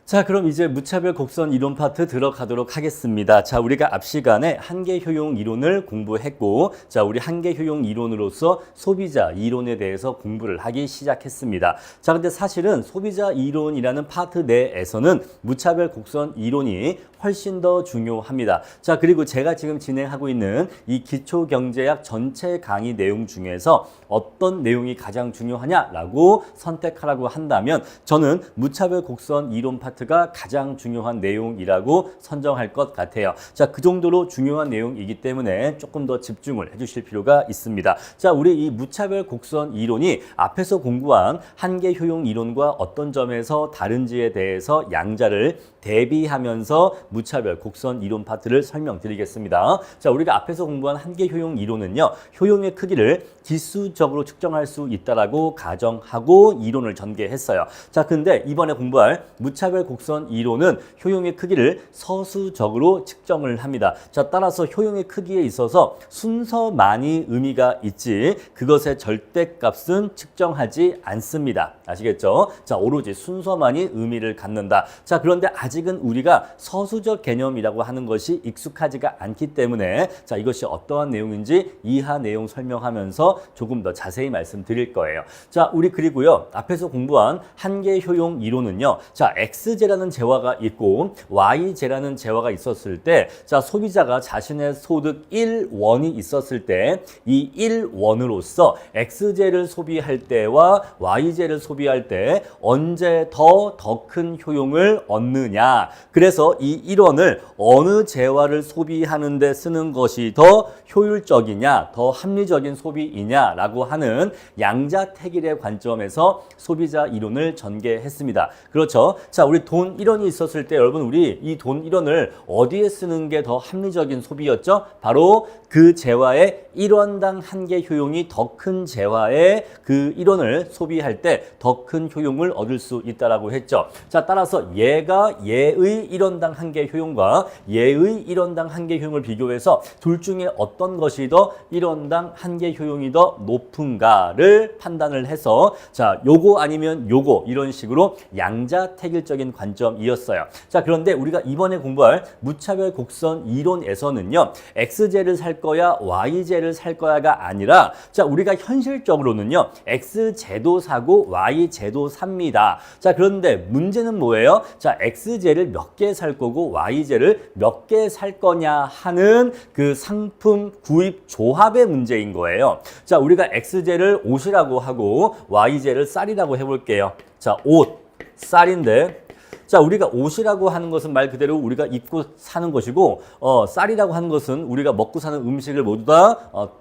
자, 그럼 이제 무차별 곡선 이론 파트 들어가도록 하겠습니다. 자, 우리가 앞 시간에 한계 효용 이론을 공부했고, 자, 우리 한계 효용 이론으로서 소비자 이론에 대해서 공부를 하기 시작했습니다. 자, 근데 사실은 소비자 이론이라는 파트 내에서는 무차별 곡선 이론이 훨씬 더 중요합니다. 자, 그리고 제가 지금 진행하고 있는 이 기초경제학 전체 강의 내용 중에서 어떤 내용이 가장 중요하냐라고 선택하라고 한다면 저는 무차별 곡선 이론 파트가 가장 중요한 내용이라고 선정할 것 같아요. 자, 그 정도로 중요한 내용이기 때문에 조금 더 집중을 해주실 필요가 있습니다. 자, 우리 이 무차별 곡선 이론이 앞에서 공부한 한계 효용 이론과 어떤 점에서 다른지에 대해서 양자를 대비하면서 무차별 곡선 이론 파트를 설명드리겠습니다. 자, 우리가 앞에서 공부한 한계 효용 이론은요, 효용의 크기를 기수적으로 측정할 수 있다라고 가정하고 이론을 전개했어요. 자, 근데 이번에 공부할 무차별 곡선 이론은 효용의 크기를 서수적으로 측정을 합니다. 자, 따라서 효용의 크기에 있어서 순서만이 의미가 있지 그것의 절대값은 측정하지 않습니다. 아시겠죠? 자, 오로지 순서만이 의미를 갖는다. 자, 그런데 아직은 우리가 서수적 개념이라고 하는 것이 익숙하지가 않기 때문에 자, 이것이 어떠한 내용인지 이하 내용 설명하면서 조금 더 자세히 말씀드릴 거예요. 자, 우리 그리고요, 앞에서 공부한 한계 효용 이론은요, 자, X제라는 재화가 있고 Y제라는 재화가 있었을 때, 자, 소비자가 자신의 소득 1원이 있었을 때 이 1원으로서 X제를 소비할 때와 Y제를 소비할 때 언제 더 큰 효용을 얻느냐. 그래서 이 1원을 어느 재화를 소비하는 데 쓰는 것이 더 효율적이냐, 더 합리적인 소비이냐라고 하는 양자택일의 관점에서 소비자 이론을 전개했습니다. 그렇죠? 자, 우리 돈 1원이 있었을 때 여러분, 우리 이 돈 1원을 어디에 쓰는 게 더 합리적인 소비였죠? 바로 그 재화의 1원당 한계 효용이 더 큰 재화의 그 1원을 소비할 때 더 큰 효용을 얻을 수 있다라고 했죠. 자, 따라서 얘가 얘의 1원당 한계 효용과 얘의 1원당 한계 효용을 비교해서 둘 중에 어떤 것이 더 1원당 한계 효용이 더 높은가를 판단을 해서 자, 요거 아니면 요거 이런 식으로 양자택일적인 관점이었어요. 자, 그런데 우리가 이번에 공부할 무차별 곡선 이론에서는요, X제를 살 거야 Y제를 살 거야가 아니라 자, 우리가 현실적으로는요, X제도 사고 Y제도 삽니다. 자, 그런데 문제는 뭐예요? 자, X제를 몇 개 살 거고 Y제를 몇 개 살 거냐 하는 그 상품 구입 조합의 문제인 거예요. 자, 우리가 X제를 옷이라고 하고 Y제를 쌀이라고 해볼게요. 자, 옷, 쌀인데 자, 우리가 옷이라고 하는 것은 말 그대로 우리가 입고 사는 것이고 쌀이라고 하는 것은 우리가 먹고 사는 음식을 모두 다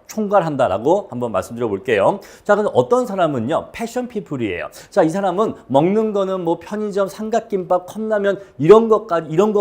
총괄한다라고 한번 말씀드려 볼게요. 자, 근데 어떤 사람은요, 패션 피플이에요. 자, 이 사람은 먹는 거는 뭐 편의점 삼각김밥, 컵라면 이런 거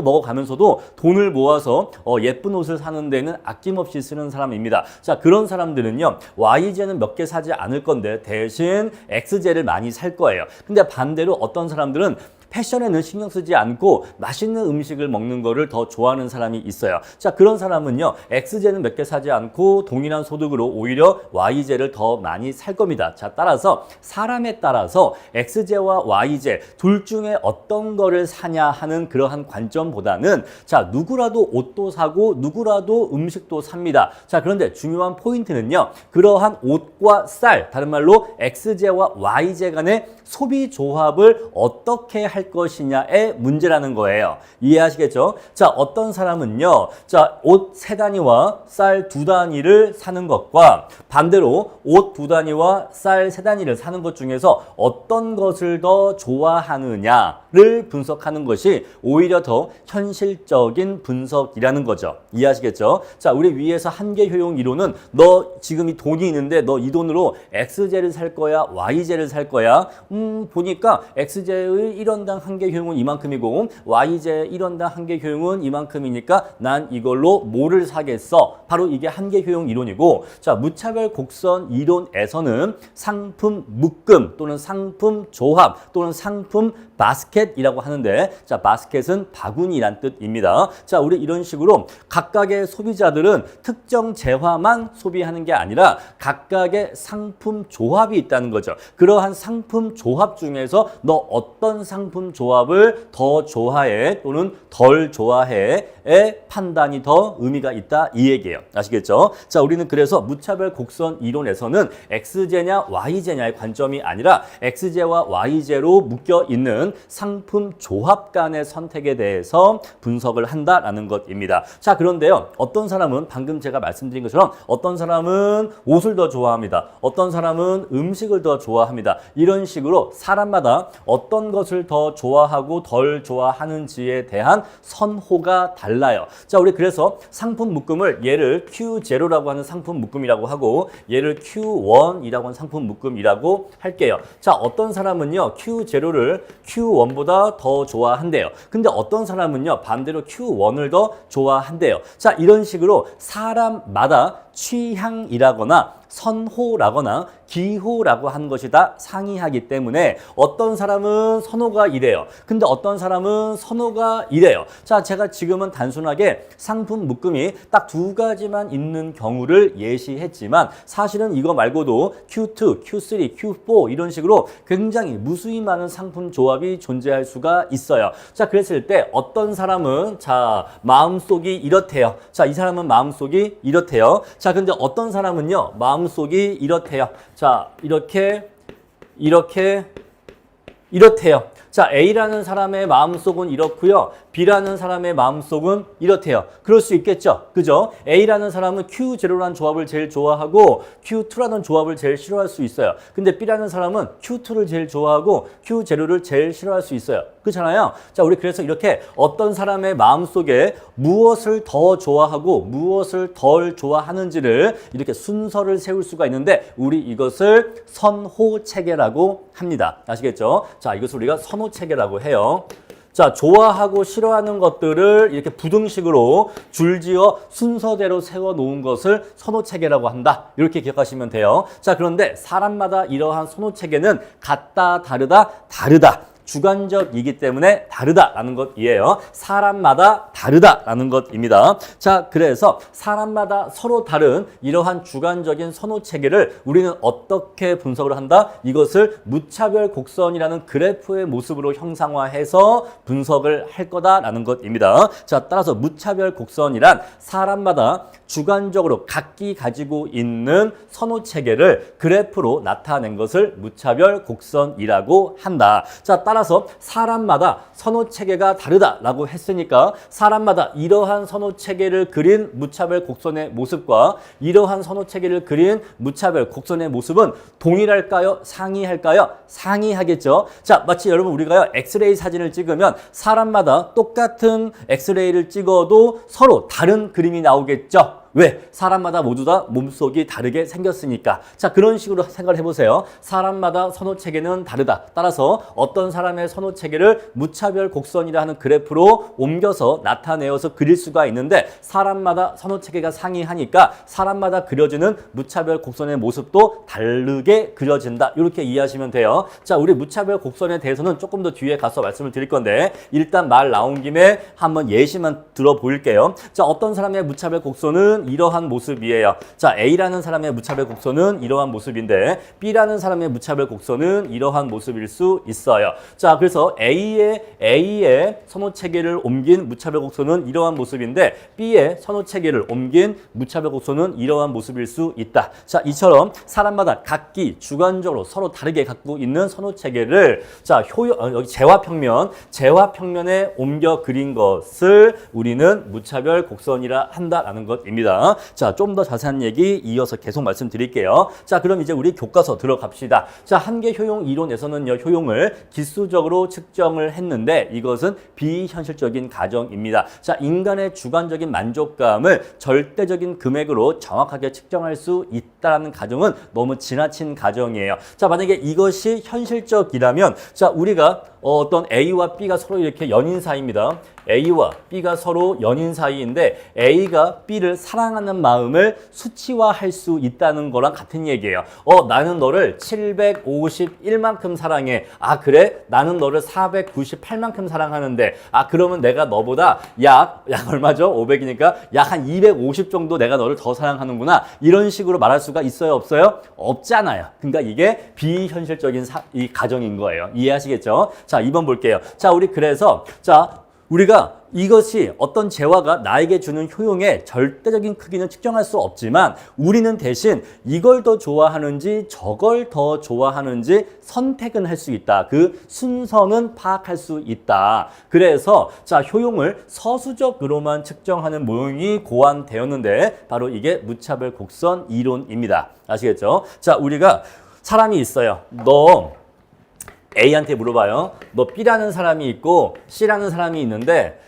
먹어가면서도 돈을 모아서 예쁜 옷을 사는 데는 아낌없이 쓰는 사람입니다. 자, 그런 사람들은요, Y제는 몇 개 사지 않을 건데 대신 X제를 많이 살 거예요. 근데 반대로 어떤 사람들은 패션에는 신경 쓰지 않고 맛있는 음식을 먹는 거를 더 좋아하는 사람이 있어요. 자, 그런 사람은요, X제는 몇 개 사지 않고 동일한 소득으로 오히려 Y제를 더 많이 살 겁니다. 자, 따라서 사람에 따라서 X제와 Y제 둘 중에 어떤 거를 사냐 하는 그러한 관점보다는 자, 누구라도 옷도 사고 누구라도 음식도 삽니다. 자, 그런데 중요한 포인트는요, 그러한 옷과 쌀, 다른 말로 X제와 Y제 간의 소비 조합을 어떻게 할 것이냐의 문제라는 거예요. 이해하시겠죠? 자, 어떤 사람은요, 자, 옷 3단위와 쌀 2단위를 사는 것과 반대로 옷 2단위와 쌀 3단위를 사는 것 중에서 어떤 것을 더 좋아하느냐를 분석하는 것이 오히려 더 현실적인 분석이라는 거죠. 이해하시겠죠? 자, 우리 위에서 한계 효용 이론은 너 지금 이 돈이 있는데 너 이 돈으로 X제를 살 거야, Y제를 살 거야? 보니까 X제의 1원당 한계 효용은 이만큼이고 Y제 1원당 한계 효용은 이만큼이니까 난 이걸로 뭐를 사겠어? 바로 이게 한계 효용 이론이고, 자, 무차별 곡선 이론에서는 상품 묶음 또는 상품 조합 또는 상품 바스켓이라고 하는데, 자, 바스켓은 바구니란 뜻입니다. 자, 우리 이런 식으로 각각의 소비자들은 특정 재화만 소비하는 게 아니라 각각의 상품 조합이 있다는 거죠. 그러한 상품 조합 중에서 너 어떤 상품 상품 조합을 더 좋아해 또는 덜 좋아해의 판단이 더 의미가 있다 이 얘기예요. 아시겠죠? 자, 우리는 그래서 무차별 곡선 이론에서는 X제냐 Y제냐의 관점이 아니라 X제와 Y제로 묶여 있는 상품 조합 간의 선택에 대해서 분석을 한다라는 것입니다. 자, 그런데요. 어떤 사람은 방금 제가 말씀드린 것처럼 어떤 사람은 옷을 더 좋아합니다. 어떤 사람은 음식을 더 좋아합니다. 이런 식으로 사람마다 어떤 것을 더 좋아하고 덜 좋아하는지에 대한 선호가 달라요. 자, 우리 그래서 상품 묶음을 얘를 Q0라고 하는 상품 묶음이라고 하고 얘를 Q1이라고 하는 상품 묶음이라고 할게요. 자, 어떤 사람은요 Q0를 Q1보다 더 좋아한대요. 근데 어떤 사람은요 반대로 Q1을 더 좋아한대요. 자, 이런 식으로 사람마다 취향이라거나 선호라거나 기호라고 하는 것이 다 상이하기 때문에 어떤 사람은 선호가 이래요. 근데 어떤 사람은 선호가 이래요. 자, 제가 지금은 단순하게 상품 묶음이 딱 두 가지만 있는 경우를 예시했지만 사실은 이거 말고도 Q2, Q3, Q4 이런 식으로 굉장히 무수히 많은 상품 조합이 존재할 수가 있어요. 자, 그랬을 때 어떤 사람은 자, 마음속이 이렇대요. 자, 이 사람은 마음속이 이렇대요. 자, 근데 어떤 사람은요 마음속이 이렇대요. 자, 이렇대요. 자, A라는 사람의 마음속은 이렇고요. B라는 사람의 마음속은 이렇대요. 그럴 수 있겠죠. 그죠? A라는 사람은 Q0라는 조합을 제일 좋아하고 Q2라는 조합을 제일 싫어할 수 있어요. 근데 B라는 사람은 Q2를 제일 좋아하고 Q0를 제일 싫어할 수 있어요. 그렇잖아요. 자, 우리 그래서 이렇게 어떤 사람의 마음속에 무엇을 더 좋아하고 무엇을 덜 좋아하는지를 이렇게 순서를 세울 수가 있는데 우리 이것을 선호 체계라고 합니다. 아시겠죠? 자, 이것을 우리가 선호 체계라고 해요. 자, 좋아하고 싫어하는 것들을 이렇게 부등식으로 줄지어 순서대로 세워놓은 것을 선호체계라고 한다. 이렇게 기억하시면 돼요. 자, 그런데 사람마다 이러한 선호체계는 같다, 다르다. 주관적이기 때문에 다르다라는 것이에요. 사람마다 다르다라는 것입니다. 자, 그래서 사람마다 서로 다른 이러한 주관적인 선호 체계를 우리는 어떻게 분석을 한다? 이것을 무차별 곡선이라는 그래프의 모습으로 형상화해서 분석을 할 거다라는 것입니다. 자, 따라서 무차별 곡선이란 사람마다 주관적으로 각기 가지고 있는 선호 체계를 그래프로 나타낸 것을 무차별 곡선이라고 한다. 자, 따라서 사람마다 선호 체계가 다르다라고 했으니까 사람마다 이러한 선호 체계를 그린 무차별 곡선의 모습과 이러한 선호 체계를 그린 무차별 곡선의 모습은 동일할까요? 상이할까요? 상이하겠죠. 자, 마치 여러분 우리가요 엑스레이 사진을 찍으면 사람마다 똑같은 엑스레이를 찍어도 서로 다른 그림이 나오겠죠. 왜? 사람마다 모두 다 몸속이 다르게 생겼으니까. 자, 그런 식으로 생각을 해보세요. 사람마다 선호체계는 다르다. 따라서 어떤 사람의 선호체계를 무차별 곡선이라 하는 그래프로 옮겨서 나타내어서 그릴 수가 있는데 사람마다 선호체계가 상이하니까 사람마다 그려지는 무차별 곡선의 모습도 다르게 그려진다. 이렇게 이해하시면 돼요. 자, 우리 무차별 곡선에 대해서는 조금 더 뒤에 가서 말씀을 드릴 건데 일단 말 나온 김에 한번 예시만 들어볼게요. 자, 어떤 사람의 무차별 곡선은 이러한 모습이에요. 자, A라는 사람의 무차별 곡선은 이러한 모습인데 B라는 사람의 무차별 곡선은 이러한 모습일 수 있어요. 자, 그래서 A의 선호체계를 옮긴 무차별 곡선은 이러한 모습인데 B의 선호체계를 옮긴 무차별 곡선은 이러한 모습일 수 있다. 자, 이처럼 사람마다 각기 주관적으로 서로 다르게 갖고 있는 선호체계를 자, 여기 재화평면에 옮겨 그린 것을 우리는 무차별 곡선이라 한다라는 것입니다. 자, 좀 더 자세한 얘기 이어서 계속 말씀드릴게요. 자, 그럼 이제 우리 교과서 들어갑시다. 자, 한계 효용 이론에서는요, 효용을 기수적으로 측정을 했는데 이것은 비현실적인 가정입니다. 자, 인간의 주관적인 만족감을 절대적인 금액으로 정확하게 측정할 수 있다는 가정은 너무 지나친 가정이에요. 자, 만약에 이것이 현실적이라면 자, 우리가 어떤 A와 B가 서로 이렇게 연인 사이입니다. A와 B가 서로 연인 사이인데 A가 B를 사랑하는 마음을 수치화할 수 있다는 거랑 같은 얘기예요. 나는 너를 751만큼 사랑해. 아, 그래? 나는 너를 498만큼 사랑하는데, 아, 그러면 내가 너보다 약 얼마죠? 500이니까 약 한 250 정도 내가 너를 더 사랑하는구나. 이런 식으로 말할 수가 있어요, 없어요? 없잖아요. 그러니까 이게 비현실적인 이 가정인 거예요. 이해하시겠죠? 자, 2번 볼게요. 자, 우리 그래서 우리가 이것이 어떤 재화가 나에게 주는 효용의 절대적인 크기는 측정할 수 없지만 우리는 대신 이걸 더 좋아하는지 저걸 더 좋아하는지 선택은 할 수 있다. 그 순서는 파악할 수 있다. 그래서 효용을 서수적으로만 측정하는 모형이 고안되었는데 바로 이게 무차별 곡선 이론입니다. 아시겠죠? 자, 우리가 사람이 있어요. 너 A한테 물어봐요. 너 B라는 사람이 있고 C라는 사람이 있는데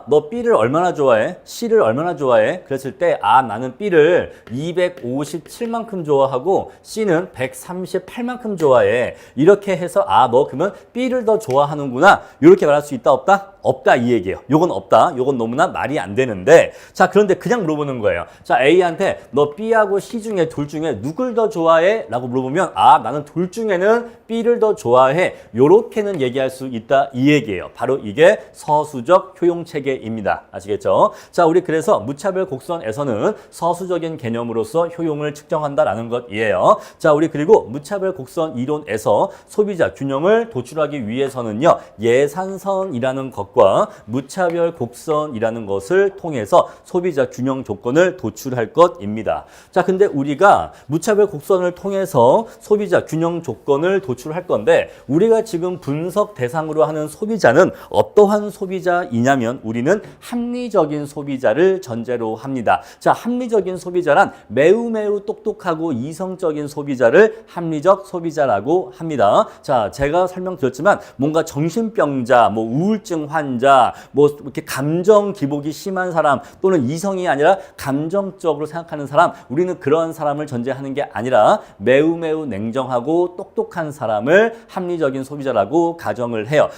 너 B를 얼마나 좋아해? C를 얼마나 좋아해? 그랬을 때 나는 B를 257만큼 좋아하고 C는 138만큼 좋아해. 이렇게 해서 너 그러면 B를 더 좋아하는구나. 이렇게 말할 수 있다 없다? 없다 이 얘기예요. 요건 없다. 요건 너무나 말이 안 되는데 그런데 그냥 물어보는 거예요. A한테 너 B하고 C 중에 둘 중에 누굴 더 좋아해? 라고 물어보면 나는 둘 중에는 B를 더 좋아해. 요렇게는 얘기할 수 있다 이 얘기예요. 바로 이게 서수적 효용 체계입니다. 아시겠죠? 우리 그래서 무차별 곡선에서는 서수적인 개념으로서 효용을 측정한다라는 것이에요. 우리 그리고 무차별 곡선 이론에서 소비자 균형을 도출하기 위해서는요. 예산선이라는 것과 무차별 곡선이라는 것을 통해서 소비자 균형 조건을 도출할 것입니다. 근데 우리가 무차별 곡선을 통해서 소비자 균형 조건을 도출할 건데 우리가 지금 분석 대상으로 하는 소비자는 어떠한 소비자이냐면 우리는 합리적인 소비자를 전제로 합니다. 합리적인 소비자란 매우 똑똑하고 이성적인 소비자를 합리적 소비자라고 합니다. 제가 설명드렸지만 뭔가 정신병자, 우울증 환자, 이렇게 감정 기복이 심한 사람 또는 이성이 아니라 감정적으로 생각하는 사람, 우리는 그런 사람을 전제하는 게 아니라 매우 냉정하고 똑똑한 사람을 합리적인 소비자라고 가정을 해요.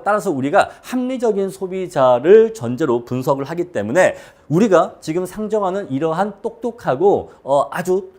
따라서 우리가 합리적인 소비자를 전제로 분석을 하기 때문에 우리가 지금 상정하는 이러한 똑똑하고 아주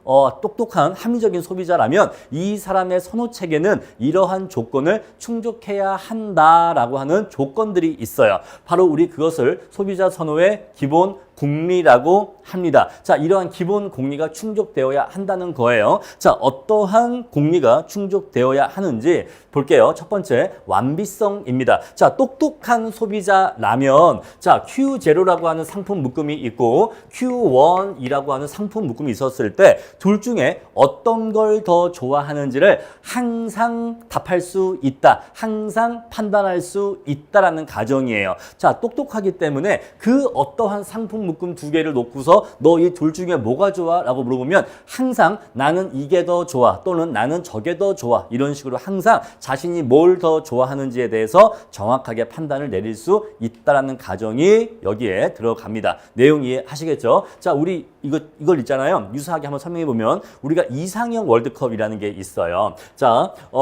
똑똑한 합리적인 소비자라면 이 사람의 선호 체계는 이러한 조건을 충족해야 한다라고 하는 조건들이 있어요. 바로 우리 그것을 소비자 선호의 기본 공리라고 합니다. 이러한 기본 공리가 충족되어야 한다는 거예요. 어떠한 공리가 충족되어야 하는지 볼게요. 첫 번째, 완비성입니다. 똑똑한 소비자라면 Q0라고 하는 상품 묶음이 있고 Q1이라고 하는 상품 묶음이 있었을 때 둘 중에 어떤 걸 더 좋아하는지를 항상 답할 수 있다. 항상 판단할 수 있다라는 가정이에요. 똑똑하기 때문에 그 어떠한 상품 묶음 두 개를 놓고서 너 이 둘 중에 뭐가 좋아? 라고 물어보면 항상 나는 이게 더 좋아 또는 나는 저게 더 좋아 이런 식으로 항상 자신이 뭘 더 좋아하는지에 대해서 정확하게 판단을 내릴 수 있다라는 가정이 여기에 들어갑니다. 내용 이해하시겠죠? 우리 이걸 있잖아요. 유사하게 한번 설명해 보면 우리가 이상형 월드컵이라는 게 있어요.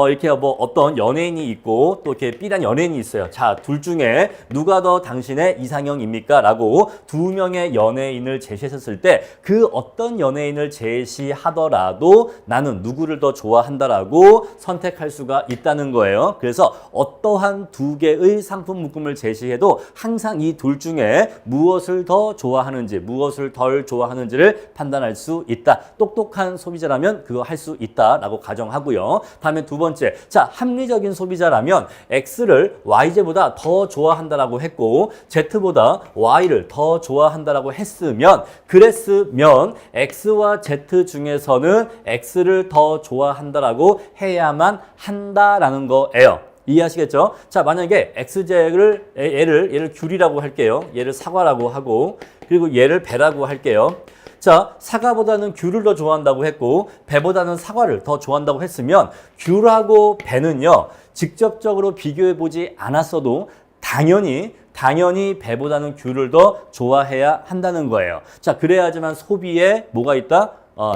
이렇게 어떤 연예인이 있고 또 이렇게 B란 연예인이 있어요. 둘 중에 누가 더 당신의 이상형입니까? 라고 두 명의 연예인을 제시했을 때 그 어떤 연예인을 제시하더라도 나는 누구를 더 좋아한다라고 선택할 수가 있다는 거예요. 그래서 어떠한 두 개의 상품 묶음을 제시해도 항상 이 둘 중에 무엇을 더 좋아하는지 무엇을 덜 좋아하는지를 판단할 수 있다. 똑똑한 소비자라면 그거 할 수 있다라고 가정하고요. 다음에 두 번째, 합리적인 소비자라면 X를 YZ보다 더 좋아한다라고 했고 Z보다 Y를 더 좋아한다라고 그랬으면 X와 Z 중에서는 X를 더 좋아한다라고 해야만 한다라는 거예요. 이해하시겠죠? 만약에 XJ를 얘를 귤이라고 할게요. 얘를 사과라고 하고 그리고 얘를 배라고 할게요. 사과보다는 귤을 더 좋아한다고 했고 배보다는 사과를 더 좋아한다고 했으면 귤하고 배는요. 직접적으로 비교해보지 않았어도 당연히 배보다는 귤을 더 좋아해야 한다는 거예요. 그래야지만 소비에 뭐가 있다?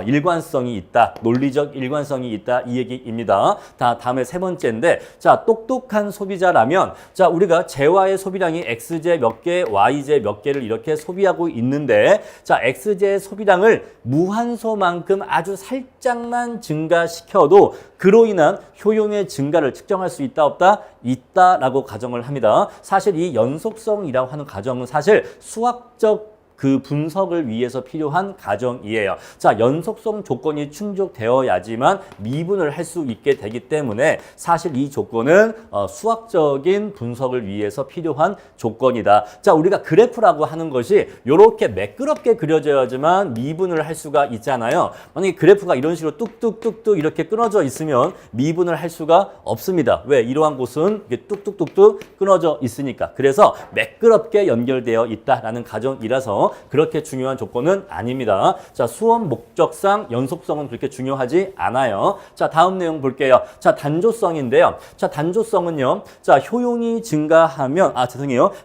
일관성이 있다. 논리적 일관성이 있다. 이 얘기입니다. 다음에 세 번째인데, 자, 똑똑한 소비자라면, 자, 우리가 재화의 소비량이 X제 몇 개, Y제 몇 개를 이렇게 소비하고 있는데, 자, X제의 소비량을 무한소만큼 아주 살짝만 증가시켜도 그로 인한 효용의 증가를 측정할 수 있다, 없다? 있다라고 가정을 합니다. 사실 이 연속성이라고 하는 가정은 사실 수학적 그 분석을 위해서 필요한 가정이에요. 자, 연속성 조건이 충족되어야지만 미분을 할 수 있게 되기 때문에 사실 이 조건은 수학적인 분석을 위해서 필요한 조건이다. 자, 우리가 그래프라고 하는 것이 이렇게 매끄럽게 그려져야지만 미분을 할 수가 있잖아요. 만약에 그래프가 이런 식으로 뚝뚝뚝뚝 이렇게 끊어져 있으면 미분을 할 수가 없습니다. 왜? 이러한 곳은 이렇게 뚝뚝뚝뚝 끊어져 있으니까. 그래서 매끄럽게 연결되어 있다라는 가정이라서 그렇게 중요한 조건은 아닙니다. 자, 수험 목적상 연속성은 그렇게 중요하지 않아요. 자, 다음 내용 볼게요. 자, 단조성인데요. 자, 단조성은요. 자, 효용이 증가하면,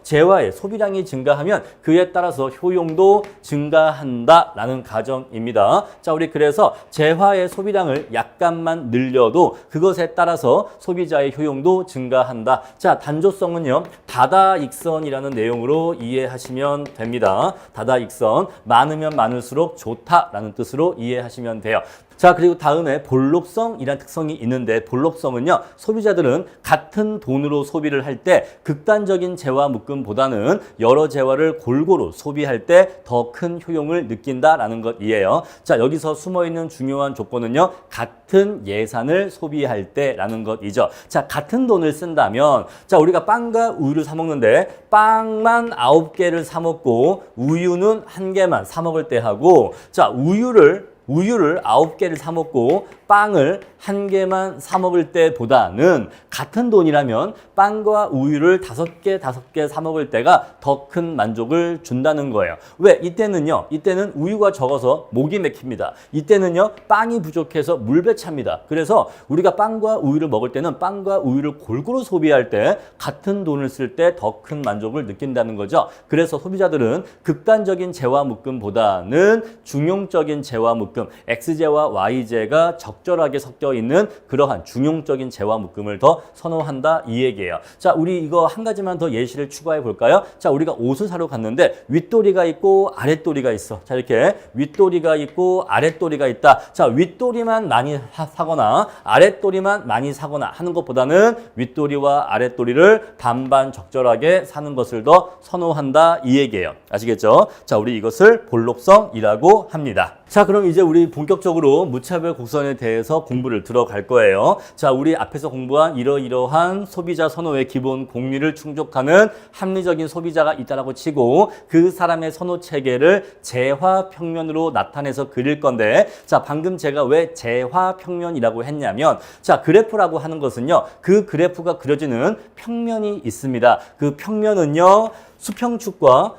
재화의 소비량이 증가하면 그에 따라서 효용도 증가한다라는 가정입니다. 자, 우리 그래서 재화의 소비량을 약간만 늘려도 그것에 따라서 소비자의 효용도 증가한다. 자, 단조성은요. 다다익선이라는 내용으로 이해하시면 됩니다. 다다익선, 많으면 많을수록 좋다라는 뜻으로 이해하시면 돼요. 자, 그리고 다음에 볼록성이라는 특성이 있는데, 볼록성은요, 소비자들은 같은 돈으로 소비를 할 때 극단적인 재화 묶음보다는 여러 재화를 골고루 소비할 때 더 큰 효용을 느낀다라는 것이에요. 자, 여기서 숨어있는 중요한 조건은요, 같은 예산을 소비할 때라는 것이죠. 자, 같은 돈을 쓴다면, 자, 우리가 빵과 우유를 사 먹는데 빵만 9개를 사 먹고 우유는 1개만 사 먹을 때 하고, 자, 우유를 9개를 사 먹고 빵을 1개만 사 먹을 때보다는 같은 돈이라면 빵과 우유를 5개 사 먹을 때가 더 큰 만족을 준다는 거예요. 왜? 이때는 우유가 적어서 목이 맥힙니다. 이때는요, 빵이 부족해서 물배차입니다. 그래서 우리가 빵과 우유를 먹을 때는 빵과 우유를 골고루 소비할 때 같은 돈을 쓸 때 더 큰 만족을 느낀다는 거죠. 그래서 소비자들은 극단적인 재화 묶음보다는 중용적인 재화 묶음, X제와 Y제가 적절하게 섞여 있는 그러한 중용적인 재화 묶음을 더 선호한다 이 얘기예요. 자, 우리 이거 한 가지만 더 예시를 추가해 볼까요? 자, 우리가 옷을 사러 갔는데 윗도리가 있고 아랫도리가 있어. 자, 이렇게 윗도리가 있고 아랫도리가 있다. 자, 윗도리만 많이 사거나 아랫도리만 많이 사거나 하는 것보다는 윗도리와 아랫도리를 반반 적절하게 사는 것을 더 선호한다 이 얘기예요. 아시겠죠? 자, 우리 이것을 볼록성이라고 합니다. 자, 그럼 이제 우리 본격적으로 무차별 곡선에 대해서 공부를 들어갈 거예요. 자, 우리 앞에서 공부한 이러이러한 소비자 선호의 기본 공리를 충족하는 합리적인 소비자가 있다라고 치고 그 사람의 선호 체계를 재화평면으로 나타내서 그릴 건데, 자, 방금 제가 왜 재화평면이라고 했냐면, 자, 그래프라고 하는 것은요, 그 그래프가 그려지는 평면이 있습니다. 그 평면은요, 수평축과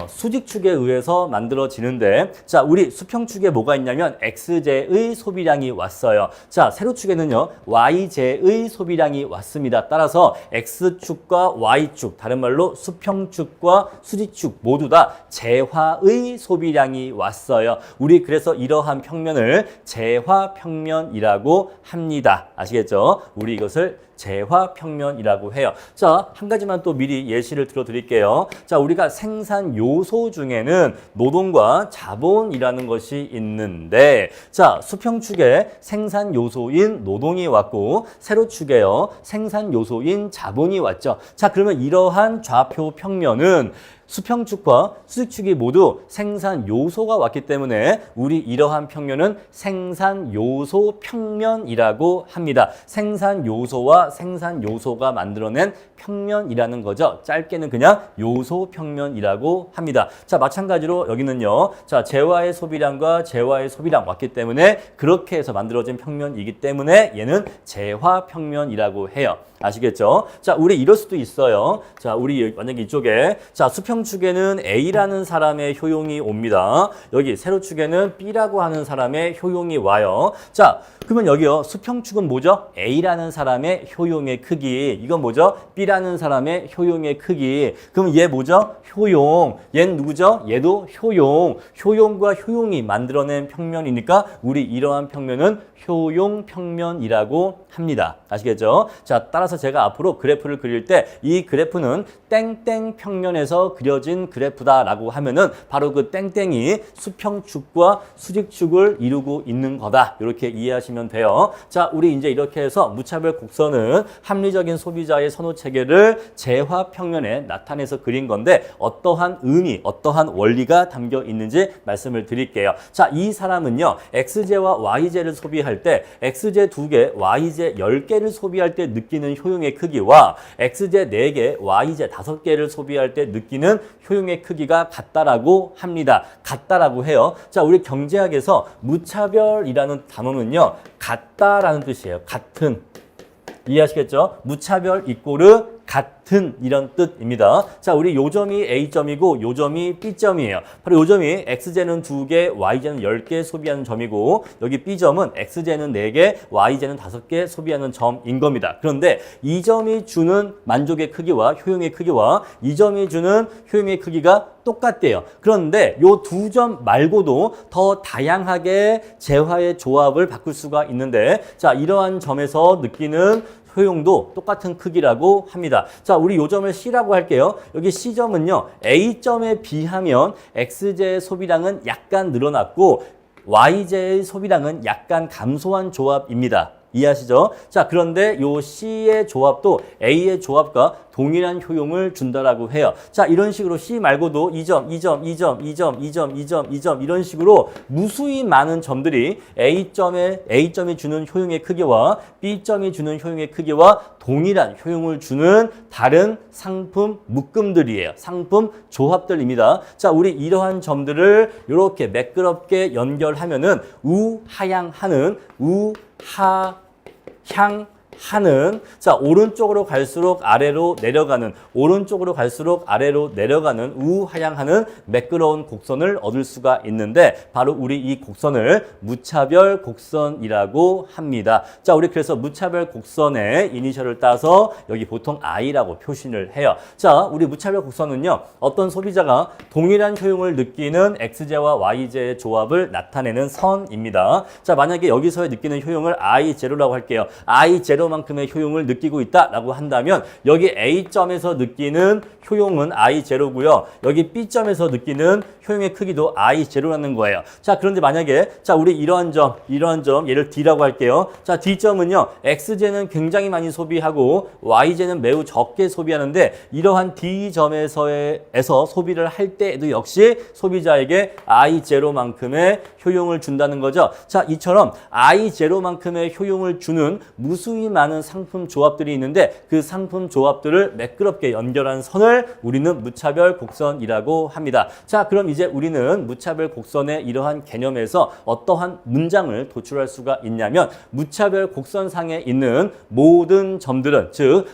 수직축에 의해서 만들어지는데, 자, 우리 수평축에 뭐가 있냐면 X제의 소비량이 왔어요. 자, 세로축에는요, Y제의 소비량이 왔습니다. 따라서 X축과 Y축, 다른 말로 수평축과 수직축 모두 다 재화의 소비량이 왔어요. 우리 그래서 이러한 평면을 재화평면이라고 합니다. 아시겠죠? 우리 이것을 재화평면이라고 해요. 자, 한 가지만 또 미리 예시를 들어드릴게요. 자, 우리가 생산 요소 중에는 노동과 자본이라는 것이 있는데, 자, 수평축에 생산 요소인 노동이 왔고 세로축에요, 생산 요소인 자본이 왔죠. 자, 그러면 이러한 좌표 평면은 수평축과 수직축이 모두 생산 요소가 왔기 때문에 우리 이러한 평면은 생산 요소 평면이라고 합니다. 생산 요소와 생산 요소가 만들어낸 평면이라는 거죠. 짧게는 그냥 요소 평면이라고 합니다. 자, 마찬가지로 여기는요, 자, 재화의 소비량과 재화의 소비량 왔기 때문에 그렇게 해서 만들어진 평면이기 때문에 얘는 재화 평면이라고 해요. 아시겠죠? 자, 우리 이럴 수도 있어요. 자, 우리 만약에 이쪽에, 자, 수평 수평축에는 A라는 사람의 효용이 옵니다. 여기 세로축에는 B라고 하는 사람의 효용이 와요. 자, 그러면 여기요. 수평축은 뭐죠? A라는 사람의 효용의 크기. 이건 뭐죠? B라는 사람의 효용의 크기. 그럼 얘 뭐죠? 효용. 얘는 누구죠? 얘도 효용. 효용과 효용이 만들어낸 평면이니까 우리 이러한 평면은 효용평면이라고 합니다. 아시겠죠? 자, 따라서 제가 앞으로 그래프를 그릴 때 이 그래프는 땡땡 평면에서 그려진 그래프다라고 하면은 바로 그 땡땡이 수평축과 수직축을 이루고 있는 거다. 이렇게 이해하시면 돼요. 자, 우리 이제 이렇게 해서 무차별 곡선은 합리적인 소비자의 선호 체계를 재화 평면에 나타내서 그린 건데 어떠한 의미, 어떠한 원리가 담겨 있는지 말씀을 드릴게요. 자, 이 사람은요. XJ와 YJ를 소비할 때 XJ 2개, YJ 10개를 소비할 때 느끼는 효용의 크기와 XJ 4개, YJ 5개를 소비할 때 느끼는 효용의 크기가 같다라고 합니다. 같다라고 해요. 자, 우리 경제학에서 무차별이라는 단어는요. 같다라는 뜻이에요. 같은. 이해하시겠죠? 무차별 이꼬르 같은 이런 뜻입니다. 자, 우리 요점이 A점이고 요점이 B점이에요. 바로 요점이 XJ는 2개, YJ는 10개 소비하는 점이고 여기 B점은 XJ는 4개, YJ는 5개 소비하는 점인 겁니다. 그런데 이 점이 주는 만족의 크기와 효용의 크기와 이 점이 주는 효용의 크기가 똑같대요. 그런데 요 두 점 말고도 더 다양하게 재화의 조합을 바꿀 수가 있는데 자, 이러한 점에서 느끼는 효용도 똑같은 크기라고 합니다. 자, 우리 요 점을 C라고 할게요. 여기 C점은요. A점에 비하면 XJ의 소비량은 약간 늘어났고 YJ의 소비량은 약간 감소한 조합입니다. 이해하시죠? 자, 그런데 요 C의 조합도 A의 조합과 동일한 효용을 준다라고 해요. 자, 이런 식으로 C 말고도 이 점, 이 점, 이 점, 이 점, 이 점, 이 점, 이 점 이런 식으로 무수히 많은 점들이 A점이 주는 효용의 크기와 B점이 주는 효용의 크기와 동일한 효용을 주는 다른 상품 묶음들이에요. 상품 조합들입니다. 자, 우리 이러한 점들을 이렇게 매끄럽게 연결하면은 우하향하는 자, 오른쪽으로 갈수록 아래로 내려가는 오른쪽으로 갈수록 아래로 내려가는 우하향하는 매끄러운 곡선을 얻을 수가 있는데 바로 우리 이 곡선을 무차별 곡선이라고 합니다. 자, 우리 그래서 무차별 곡선의 이니셜을 따서 여기 보통 I라고 표시를 해요. 자, 우리 무차별 곡선은요. 어떤 소비자가 동일한 효용을 느끼는 XJ와 YJ의 조합을 나타내는 선입니다. 자, 만약에 여기서의 느끼는 효용을 I0라고 할게요. I0 만큼의 효용을 느끼고 있다라고 한다면 여기 A점에서 느끼는 효용은 I0고요. 여기 B점에서 느끼는 효용의 크기도 I0라는 거예요. 자, 그런데 만약에 자, 우리 이러한 점 얘를 D라고 할게요. 자, D점은요. XJ는 굉장히 많이 소비하고 YJ는 매우 적게 소비하는데 이러한 D점에서 소비를 할 때에도 역시 소비자에게 I0만큼의 효용을 준다는 거죠. 자, 이처럼 I0만큼의 효용을 주는 무수히 많은 상품 조합들이 있는데 그 상품 조합들을 매끄럽게 연결한 선을 우리는 무차별 곡선이라고 합니다. 자, 그럼 이제 우리는 무차별 곡선의 이러한 개념에서 어떠한 문장을 도출할 수가 있냐면 무차별 곡선상에 있는 모든 점들은 즉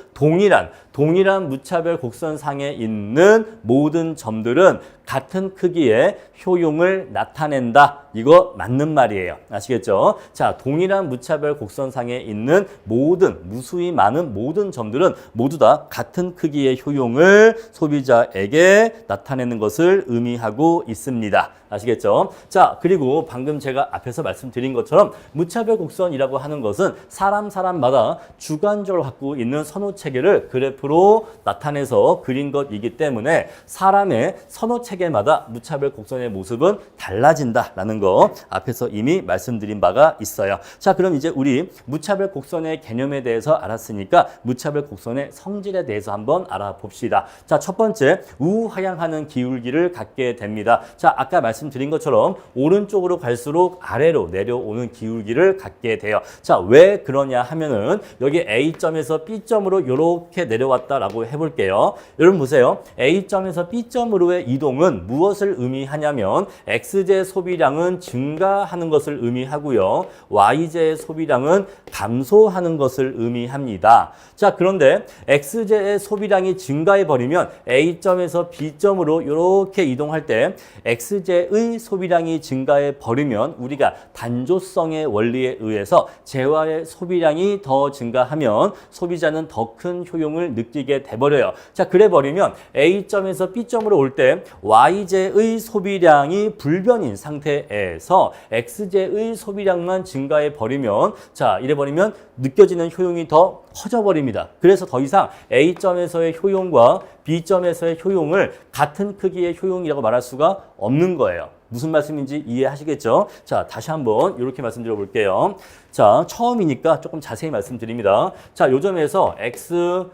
동일한 무차별 곡선상에 있는 모든 점들은 같은 크기의 효용을 나타낸다. 이거 맞는 말이에요. 아시겠죠? 자, 동일한 무차별 곡선상에 있는 무수히 많은 모든 점들은 모두 다 같은 크기의 효용을 소비자에게 나타내는 것을 의미하고 있습니다. 아시겠죠? 자, 그리고 방금 제가 앞에서 말씀드린 것처럼 무차별 곡선이라고 하는 것은 사람마다 주관적으로 갖고 있는 선호 체계를 그래프로 나타내서 그린 것이기 때문에 사람의 선호 체계마다 무차별 곡선의 모습은 달라진다라는 거 앞에서 이미 말씀드린 바가 있어요. 자, 그럼 이제 우리 무차별 곡선의 개념에 대해서 알았으니까 무차별 곡선의 성질에 대해서 한번 알아봅시다. 자, 첫 번째 우하향하는 기울기를 갖게 됩니다. 자, 아까 말씀드린 것처럼 오른쪽으로 갈수록 아래로 내려오는 기울기를 갖게 돼요. 자, 왜 그러냐 하면은 여기 A점에서 B점으로 이렇게 내려왔 왔다라고 해볼게요. 여러분 보세요. A점에서 B점으로의 이동은 무엇을 의미하냐면 X제 소비량은 증가하는 것을 의미하고요. Y제의 소비량은 감소하는 것을 의미합니다. 자, 그런데 X제의 소비량이 증가해버리면 A점에서 B점으로 이렇게 이동할 때 X제의 소비량이 증가해버리면 우리가 단조성의 원리에 의해서 재화의 소비량이 더 증가하면 소비자는 더 큰 효용을 느끼게 돼버려요. 자, 그래버리면 A점에서 B점으로 올 때 Y제의 소비량이 불변인 상태에서 X제의 소비량만 증가해버리면 자, 이래버리면 느껴지는 효용이 더 커져버립니다. 그래서 더 이상 A점에서의 효용과 B점에서의 효용을 같은 크기의 효용이라고 말할 수가 없는 거예요. 무슨 말씀인지 이해하시겠죠? 자, 다시 한번 이렇게 말씀드려 볼게요. 자, 처음이니까 조금 자세히 말씀드립니다. 자, 요 점에서 X,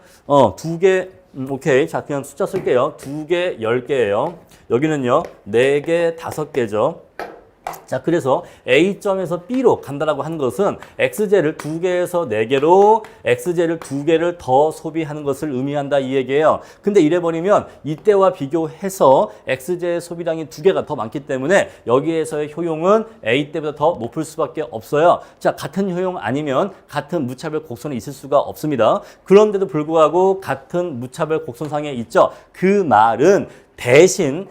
두 개, 오케이. 자, 그냥 숫자 쓸게요. 2개, 10개예요. 여기는요, 4개, 5개죠. 자, 그래서 A점에서 B로 간다라고 하는 것은 X제를 2개에서 4개로 X제를 2개를 더 소비하는 것을 의미한다 이 얘기예요. 근데 이래버리면 이때와 비교해서 X제의 소비량이 2개가 더 많기 때문에 여기에서의 효용은 A 때보다 더 높을 수밖에 없어요. 자, 같은 효용 아니면 같은 무차별 곡선이 있을 수가 없습니다. 그런데도 불구하고 같은 무차별 곡선상에 있죠. 그 말은 대신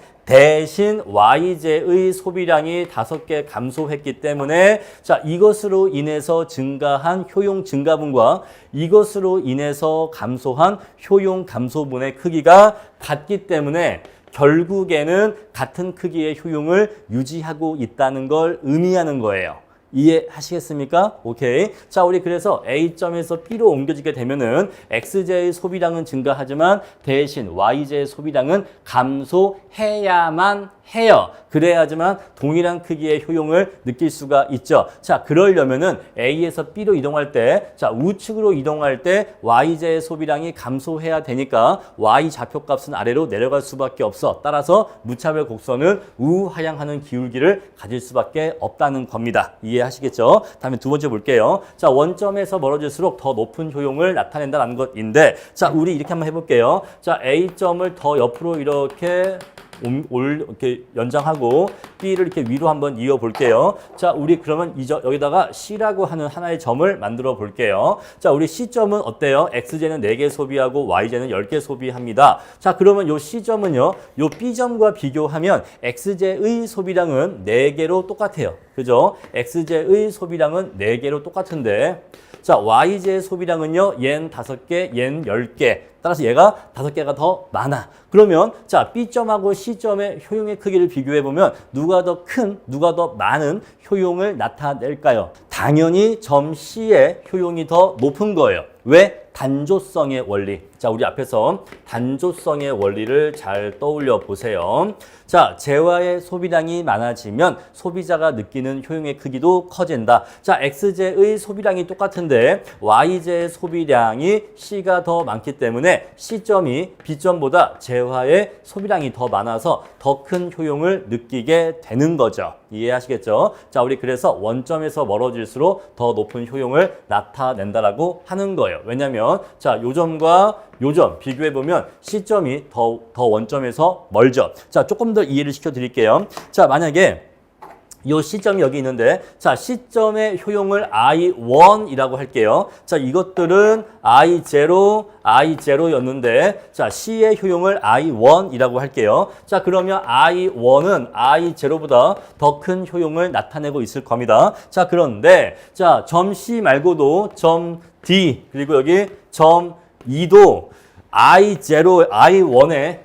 Y제의 소비량이 5개 감소했기 때문에 자, 이것으로 인해서 증가한 효용 증가분과 이것으로 인해서 감소한 효용 감소분의 크기가 같기 때문에 결국에는 같은 크기의 효용을 유지하고 있다는 걸 의미하는 거예요. 이해하시겠습니까? 오케이. 자, 우리 그래서 A점에서 B로 옮겨지게 되면은 X제의 소비량은 증가하지만 대신 Y제의 소비량은 감소해야만 해요. 그래야지만 동일한 크기의 효용을 느낄 수가 있죠. 자, 그러려면은 A에서 B로 이동할 때, 자, 우측으로 이동할 때 Y제의 소비량이 감소해야 되니까 Y 좌표값은 아래로 내려갈 수밖에 없어. 따라서 무차별 곡선은 우하향하는 기울기를 가질 수밖에 없다는 겁니다. 이해하시겠죠? 다음에 두 번째 볼게요. 자, 원점에서 멀어질수록 더 높은 효용을 나타낸다는 것인데, 자, 우리 이렇게 한번 해볼게요. 자, A점을 더 옆으로 이렇게 이렇게 연장하고 B를 이렇게 위로 한번 이어 볼게요. 자, 우리 그러면 여기다가 C라고 하는 하나의 점을 만들어 볼게요. 자, 우리 C점은 어때요? X제는 4개 소비하고 Y제는 10개 소비합니다. 자, 그러면 요 C점은요, 요 B점과 비교하면 X제의 소비량은 4개로 똑같아요. 그죠? X제의 소비량은 4개로 똑같은데, 자, Y제의 소비량은요, 얜 5개, 얜 10개. 따라서 얘가 5개가 더 많아. 그러면 자, B점하고 C점의 효용의 크기를 비교해보면 누가 더 큰, 누가 더 많은 효용을 나타낼까요? 당연히 점 C의 효용이 더 높은 거예요. 왜? 단조성의 원리. 자, 우리 앞에서 단조성의 원리를 잘 떠올려 보세요. 자, 재화의 소비량이 많아지면 소비자가 느끼는 효용의 크기도 커진다. 자, X제의 소비량이 똑같은데 Y제의 소비량이 C가 더 많기 때문에 C점이 B점보다 재화의 소비량이 더 많아서 더 큰 효용을 느끼게 되는 거죠. 이해하시겠죠? 자, 우리 그래서 원점에서 멀어질수록 더 높은 효용을 나타낸다라고 하는 거예요. 왜냐면 자, 요 점과 요 점 비교해보면 C점이 더 원점에서 멀죠. 자, 조금 더 이해를 시켜드릴게요. 자, 만약에 요 C점이 여기 있는데, 자, C점의 효용을 I1이라고 할게요. 자, 이것들은 I0였는데, 자, C의 효용을 I1이라고 할게요. 자, 그러면 I1은 I0보다 더 큰 효용을 나타내고 있을 겁니다. 자, 그런데, 자, 점 C 말고도 점 D, 그리고 여기 점 E도 I1의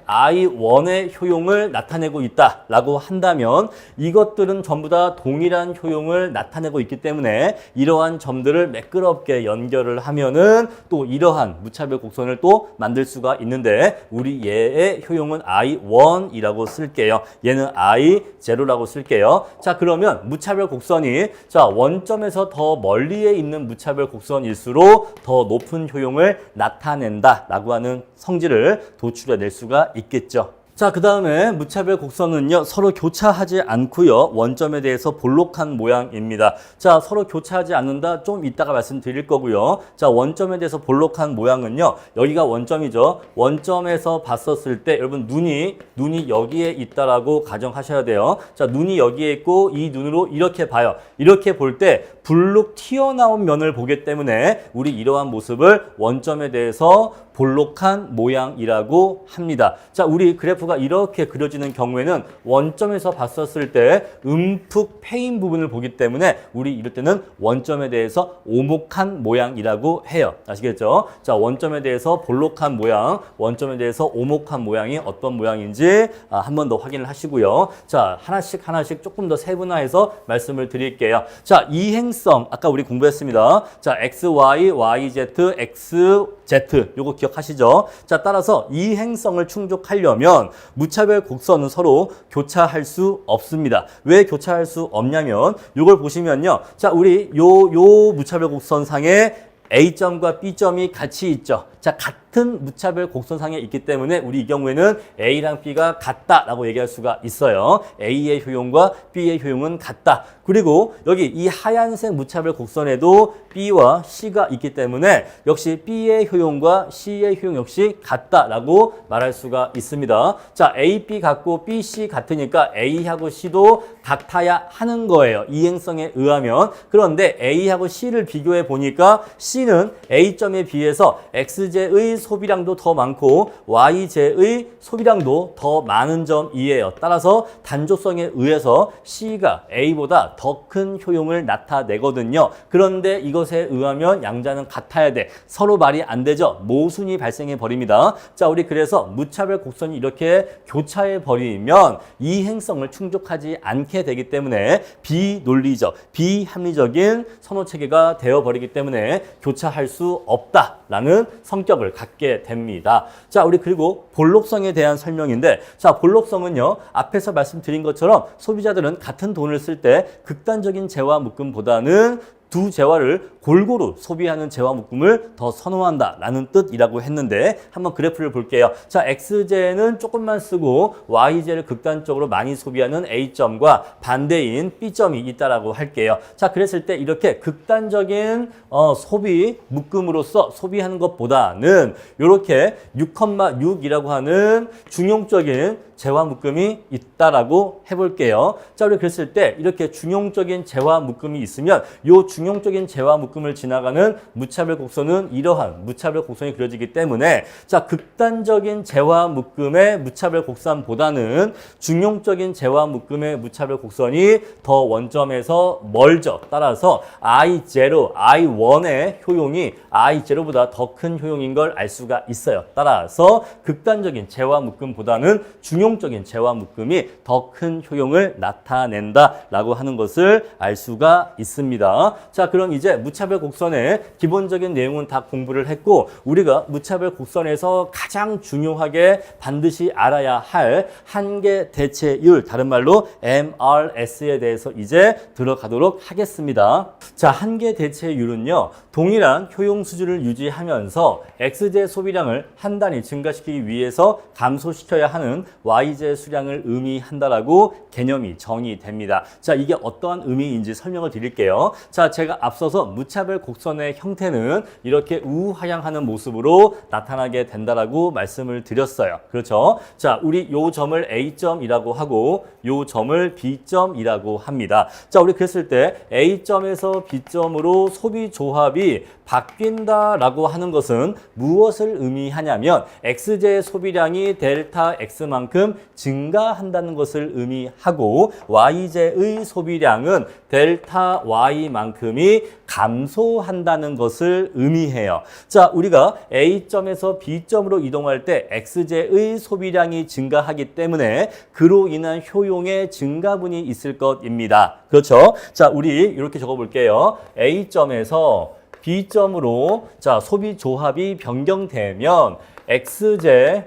효용을 나타내고 있다라고 한다면 이것들은 전부 다 동일한 효용을 나타내고 있기 때문에 이러한 점들을 매끄럽게 연결을 하면은 또 이러한 무차별 곡선을 또 만들 수가 있는데 우리 얘의 효용은 I1이라고 쓸게요. 얘는 I0라고 쓸게요. 자, 그러면 무차별 곡선이 자, 원점에서 더 멀리에 있는 무차별 곡선일수록 더 높은 효용을 나타낸다라고 하는 성질을 도출해낼 수가 있겠죠. 자, 그 다음에 무차별 곡선은요, 서로 교차하지 않고요, 원점에 대해서 볼록한 모양입니다. 자, 서로 교차하지 않는다, 좀 이따가 말씀드릴 거고요. 자, 원점에 대해서 볼록한 모양은요, 여기가 원점이죠. 원점에서 봤었을 때, 여러분, 눈이 여기에 있다라고 가정하셔야 돼요. 자, 눈이 여기에 있고, 이 눈으로 이렇게 봐요. 이렇게 볼 때, 불룩 튀어나온 면을 보기 때문에, 우리 이러한 모습을 원점에 대해서 볼록한 모양이라고 합니다. 자, 우리 그래프가 이렇게 그려지는 경우에는 원점에서 봤었을 때 움푹 패인 부분을 보기 때문에 우리 이럴 때는 원점에 대해서 오목한 모양이라고 해요. 아시겠죠? 자, 원점에 대해서 볼록한 모양, 원점에 대해서 오목한 모양이 어떤 모양인지 한 번 더 확인을 하시고요. 자, 하나씩 조금 더 세분화해서 말씀을 드릴게요. 자, 이행성 아까 우리 공부했습니다. 자, XY, YZ, XZ 요거 기억하시죠? 자, 따라서 이행성을 충족하려면 무차별 곡선은 서로 교차할 수 없습니다. 왜 교차할 수 없냐면 이걸 보시면요. 자, 우리 요 무차별 곡선상에 A점과 B점이 같이 있죠. 자, 같은 무차별 곡선상에 있기 때문에 우리 이 경우에는 A랑 B가 같다라고 얘기할 수가 있어요. A의 효용과 B의 효용은 같다. 그리고 여기 이 하얀색 무차별 곡선에도 B와 C가 있기 때문에 역시 B의 효용과 C의 효용 역시 같다라고 말할 수가 있습니다. 자, A, B 같고 B, C 같으니까 A하고 C도 같아야 하는 거예요. 이행성에 의하면. 그런데 A하고 C를 비교해 보니까 C는 A점에 비해서 X제의 소비량도 더 많고 Y제의 소비량도 더 많은 점이에요. 따라서 단조성에 의해서 C가 A보다 더 큰 효용을 나타내거든요. 그런데 이것에 의하면 양자는 같아야 돼. 서로 말이 안 되죠. 모순이 발생해 버립니다. 자, 우리 그래서 무차별 곡선이 이렇게 교차해 버리면 이행성을 충족하지 않게 되기 때문에 비논리적, 비합리적인 선호 체계가 되어 버리기 때문에 교차할 수 없다라는 성격을 갖게 됩니다. 자, 우리 그리고 볼록성에 대한 설명인데, 자, 볼록성은요, 앞에서 말씀드린 것처럼 소비자들은 같은 돈을 쓸 때 극단적인 재화 묶음보다는 두 재화를 골고루 소비하는 재화 묶음을 더 선호한다라는 뜻이라고 했는데 한번 그래프를 볼게요. 자, X제는 조금만 쓰고 Y제를 극단적으로 많이 소비하는 A점과 반대인 B점이 있다라고 할게요. 자, 그랬을 때 이렇게 극단적인 소비 묶음으로써 소비하는 것보다는 이렇게 6,6이라고 하는 중용적인 재화 묶음이 있다라고 해볼게요. 자, 우리 그랬을 때 이렇게 중용적인 재화 묶음이 있으면 이 중용적인 재화 묶음을 지나가는 무차별 곡선은 이러한 무차별 곡선이 그려지기 때문에 자, 극단적인 재화 묶음의 무차별 곡선보다는 중용적인 재화 묶음의 무차별 곡선이 더 원점에서 멀죠. 따라서 I0, I1의 효용이 I0보다 더 큰 효용인 걸 알 수가 있어요. 따라서 극단적인 재화 묶음보다는 중용적인 재화 묶음이 더 큰 효용을 나타낸다라고 하는 것을 알 수가 있습니다. 자, 그럼 이제 무차별 곡선의 기본적인 내용은 다 공부를 했고 우리가 무차별 곡선에서 가장 중요하게 반드시 알아야 할 한계 대체율, 다른 말로 MRS에 대해서 이제 들어가도록 하겠습니다. 자, 한계 대체율은요, 동일한 효용 수준을 유지하면서 X제 소비량을 한 단위 증가시키기 위해서 감소시켜야 하는 Y제 수량을 의미한다라고 개념이 정의됩니다. 자, 이게 어떠한 의미인지 설명을 드릴게요. 자, 제가 앞서서 무차별 곡선의 형태는 이렇게 우하향하는 모습으로 나타나게 된다라고 말씀을 드렸어요. 그렇죠? 자, 우리 요 점을 A점이라고 하고 요 점을 B점이라고 합니다. 자, 우리 그랬을 때 A점에서 B점으로 소비 조합이 바뀐다라고 하는 것은 무엇을 의미하냐면 X제의 소비량이 델타 X만큼 증가한다는 것을 의미하고 Y제의 소비량은 델타 Y만큼이 감소한다는 것을 의미해요. 자, 우리가 A점에서 B점으로 이동할 때 X제의 소비량이 증가하기 때문에 그로 인한 효용의 증가분이 있을 것입니다. 그렇죠? 자, 우리 이렇게 적어볼게요. A점에서 B점으로 자, 소비 조합이 변경되면 X제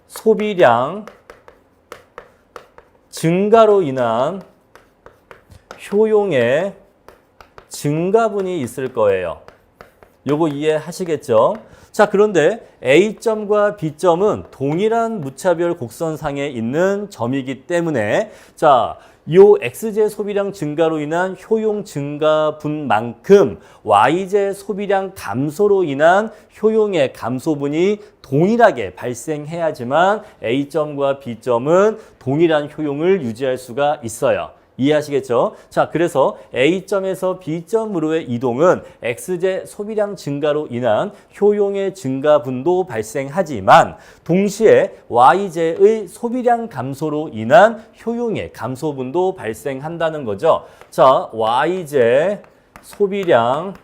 소비량 증가로 인한 효용의 증가분이 있을 거예요. 요거 이해하시겠죠? 자, 그런데 A점과 B점은 동일한 무차별 곡선상에 있는 점이기 때문에 자, 요 X제 소비량 증가로 인한 효용 증가분만큼 Y제 소비량 감소로 인한 효용의 감소분이 동일하게 발생해야지만 A점과 B점은 동일한 효용을 유지할 수가 있어요. 이해하시겠죠? 자, 그래서 A점에서 B점으로의 이동은 X제 소비량 증가로 인한 효용의 증가분도 발생하지만 동시에 Y제의 소비량 감소로 인한 효용의 감소분도 발생한다는 거죠. 자, Y제 소비량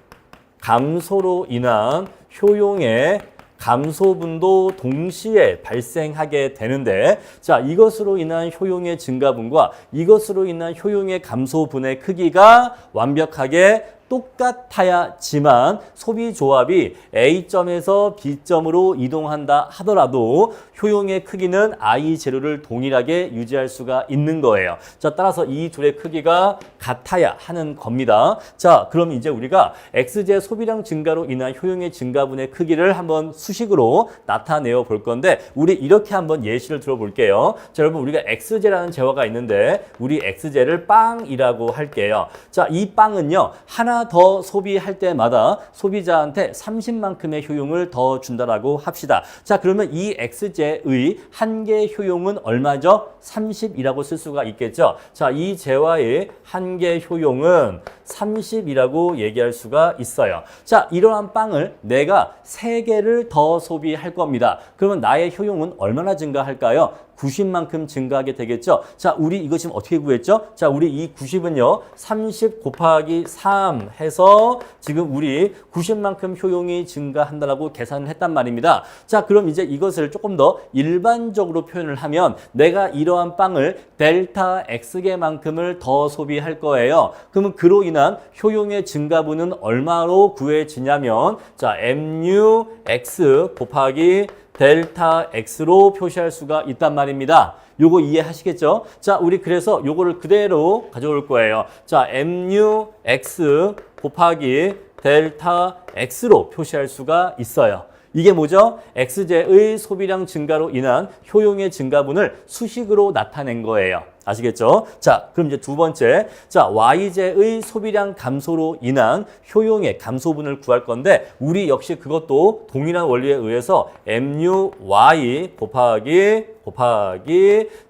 감소로 인한 효용의 감소분도 동시에 발생하게 되는데 자, 이것으로 인한 효용의 증가분과 이것으로 인한 효용의 감소분의 크기가 완벽하게 똑같아야지만 소비 조합이 A점에서 B점으로 이동한다 하더라도 효용의 크기는 I0를 동일하게 유지할 수가 있는 거예요. 자, 따라서 이 둘의 크기가 같아야 하는 겁니다. 자, 그럼 이제 우리가 X제 소비량 증가로 인한 효용의 증가분의 크기를 한번 수식으로 나타내어 볼 건데 우리 이렇게 한번 예시를 들어볼게요. 자, 여러분 우리가 X제라는 재화가 있는데 우리 X제를 빵이라고 할게요. 자, 이 빵은요. 하나 더 소비할 때마다 소비자한테 30만큼의 효용을 더 준다라고 합시다. 자, 그러면 이 X제의 한계 효용은 얼마죠? 30이라고 쓸 수가 있겠죠. 자, 이 재화의 한계 효용은 30이라고 얘기할 수가 있어요. 자, 이러한 빵을 내가 3개를 더 소비할 겁니다. 그러면 나의 효용은 얼마나 증가할까요? 90만큼 증가하게 되겠죠. 자, 우리 이거 지금 어떻게 구했죠? 자, 우리 이 90은요. 30 곱하기 3 해서 지금 우리 90만큼 효용이 증가한다라고 계산을 했단 말입니다. 자, 그럼 이제 이것을 조금 더 일반적으로 표현을 하면 내가 이러한 빵을 델타 X개만큼을 더 소비할 거예요. 그러면 그로 인한 효용의 증가분은 얼마로 구해지냐면 자, mu X 곱하기 델타 X로 표시할 수가 있단 말입니다. 요거 이해하시겠죠? 자, 우리 그래서 요거를 그대로 가져올 거예요. 자, mu X 곱하기 델타 X로 표시할 수가 있어요. 이게 뭐죠? X제의 소비량 증가로 인한 효용의 증가분을 수식으로 나타낸 거예요. 아시겠죠? 자, 그럼 이제 두 번째. 자, Y제의 소비량 감소로 인한 효용의 감소분을 구할 건데 우리 역시 그것도 동일한 원리에 의해서 MUY 곱하기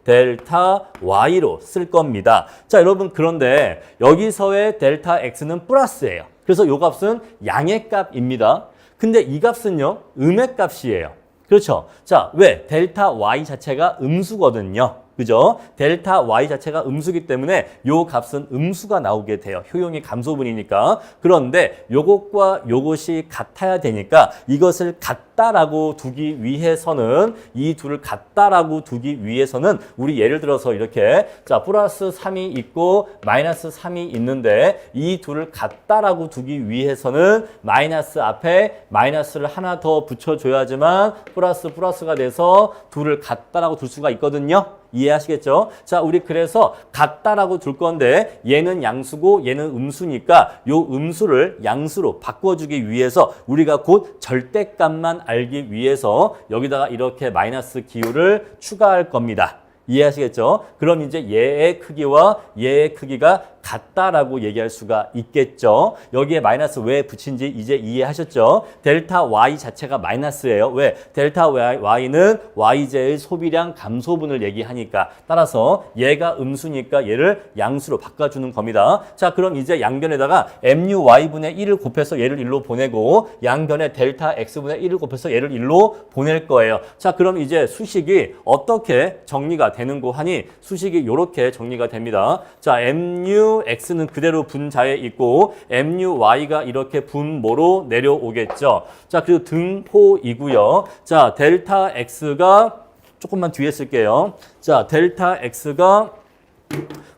델타 Y로 쓸 겁니다. 자, 여러분 그런데 여기서의 델타 X는 플러스예요. 그래서 요 값은 양의 값입니다. 근데 이 값은요, 음의 값이에요. 그렇죠? 자, 왜? 델타 Y 자체가 음수거든요. 그죠? 델타 Y 자체가 음수기 때문에 요 값은 음수가 나오게 돼요. 효용의 감소분이니까. 그런데 요것과 요것이 같아야 되니까 이것을 같다라고 두기 위해서는 이 둘을 같다라고 두기 위해서는 우리 예를 들어서 이렇게 자, 플러스 3이 있고 마이너스 3이 있는데 이 둘을 같다라고 두기 위해서는 마이너스 앞에 마이너스를 하나 더 붙여줘야지만 플러스가 돼서 둘을 같다라고 둘 수가 있거든요. 이해하시겠죠? 자, 우리 그래서 같다라고 둘 건데 얘는 양수고 얘는 음수니까 요 음수를 양수로 바꿔주기 위해서 우리가 곧 절대값만 알기 위해서 여기다가 이렇게 마이너스 기호를 추가할 겁니다. 이해하시겠죠? 그럼 이제 얘의 크기와 얘의 크기가 같다라고 얘기할 수가 있겠죠. 여기에 마이너스 왜 붙인지 이제 이해하셨죠? 델타 Y 자체가 마이너스예요. 왜? 델타 Y는 Y제의 소비량 감소분을 얘기하니까 따라서 얘가 음수니까 얘를 양수로 바꿔주는 겁니다. 자, 그럼 이제 양변에다가 MUY분의 1을 곱해서 얘를 1로 보내고 양변에 델타 X분의 1을 곱해서 얘를 1로 보낼 거예요. 자, 그럼 이제 수식이 어떻게 정리가 되는고 하니 수식이 이렇게 정리가 됩니다. 자, MUX는 그대로 분자에 있고 MUY가 이렇게 분모로 내려오겠죠. 자, 그리고 등호이고요. 자, 델타 X가 조금만 뒤에 쓸게요. 자, 델타 X가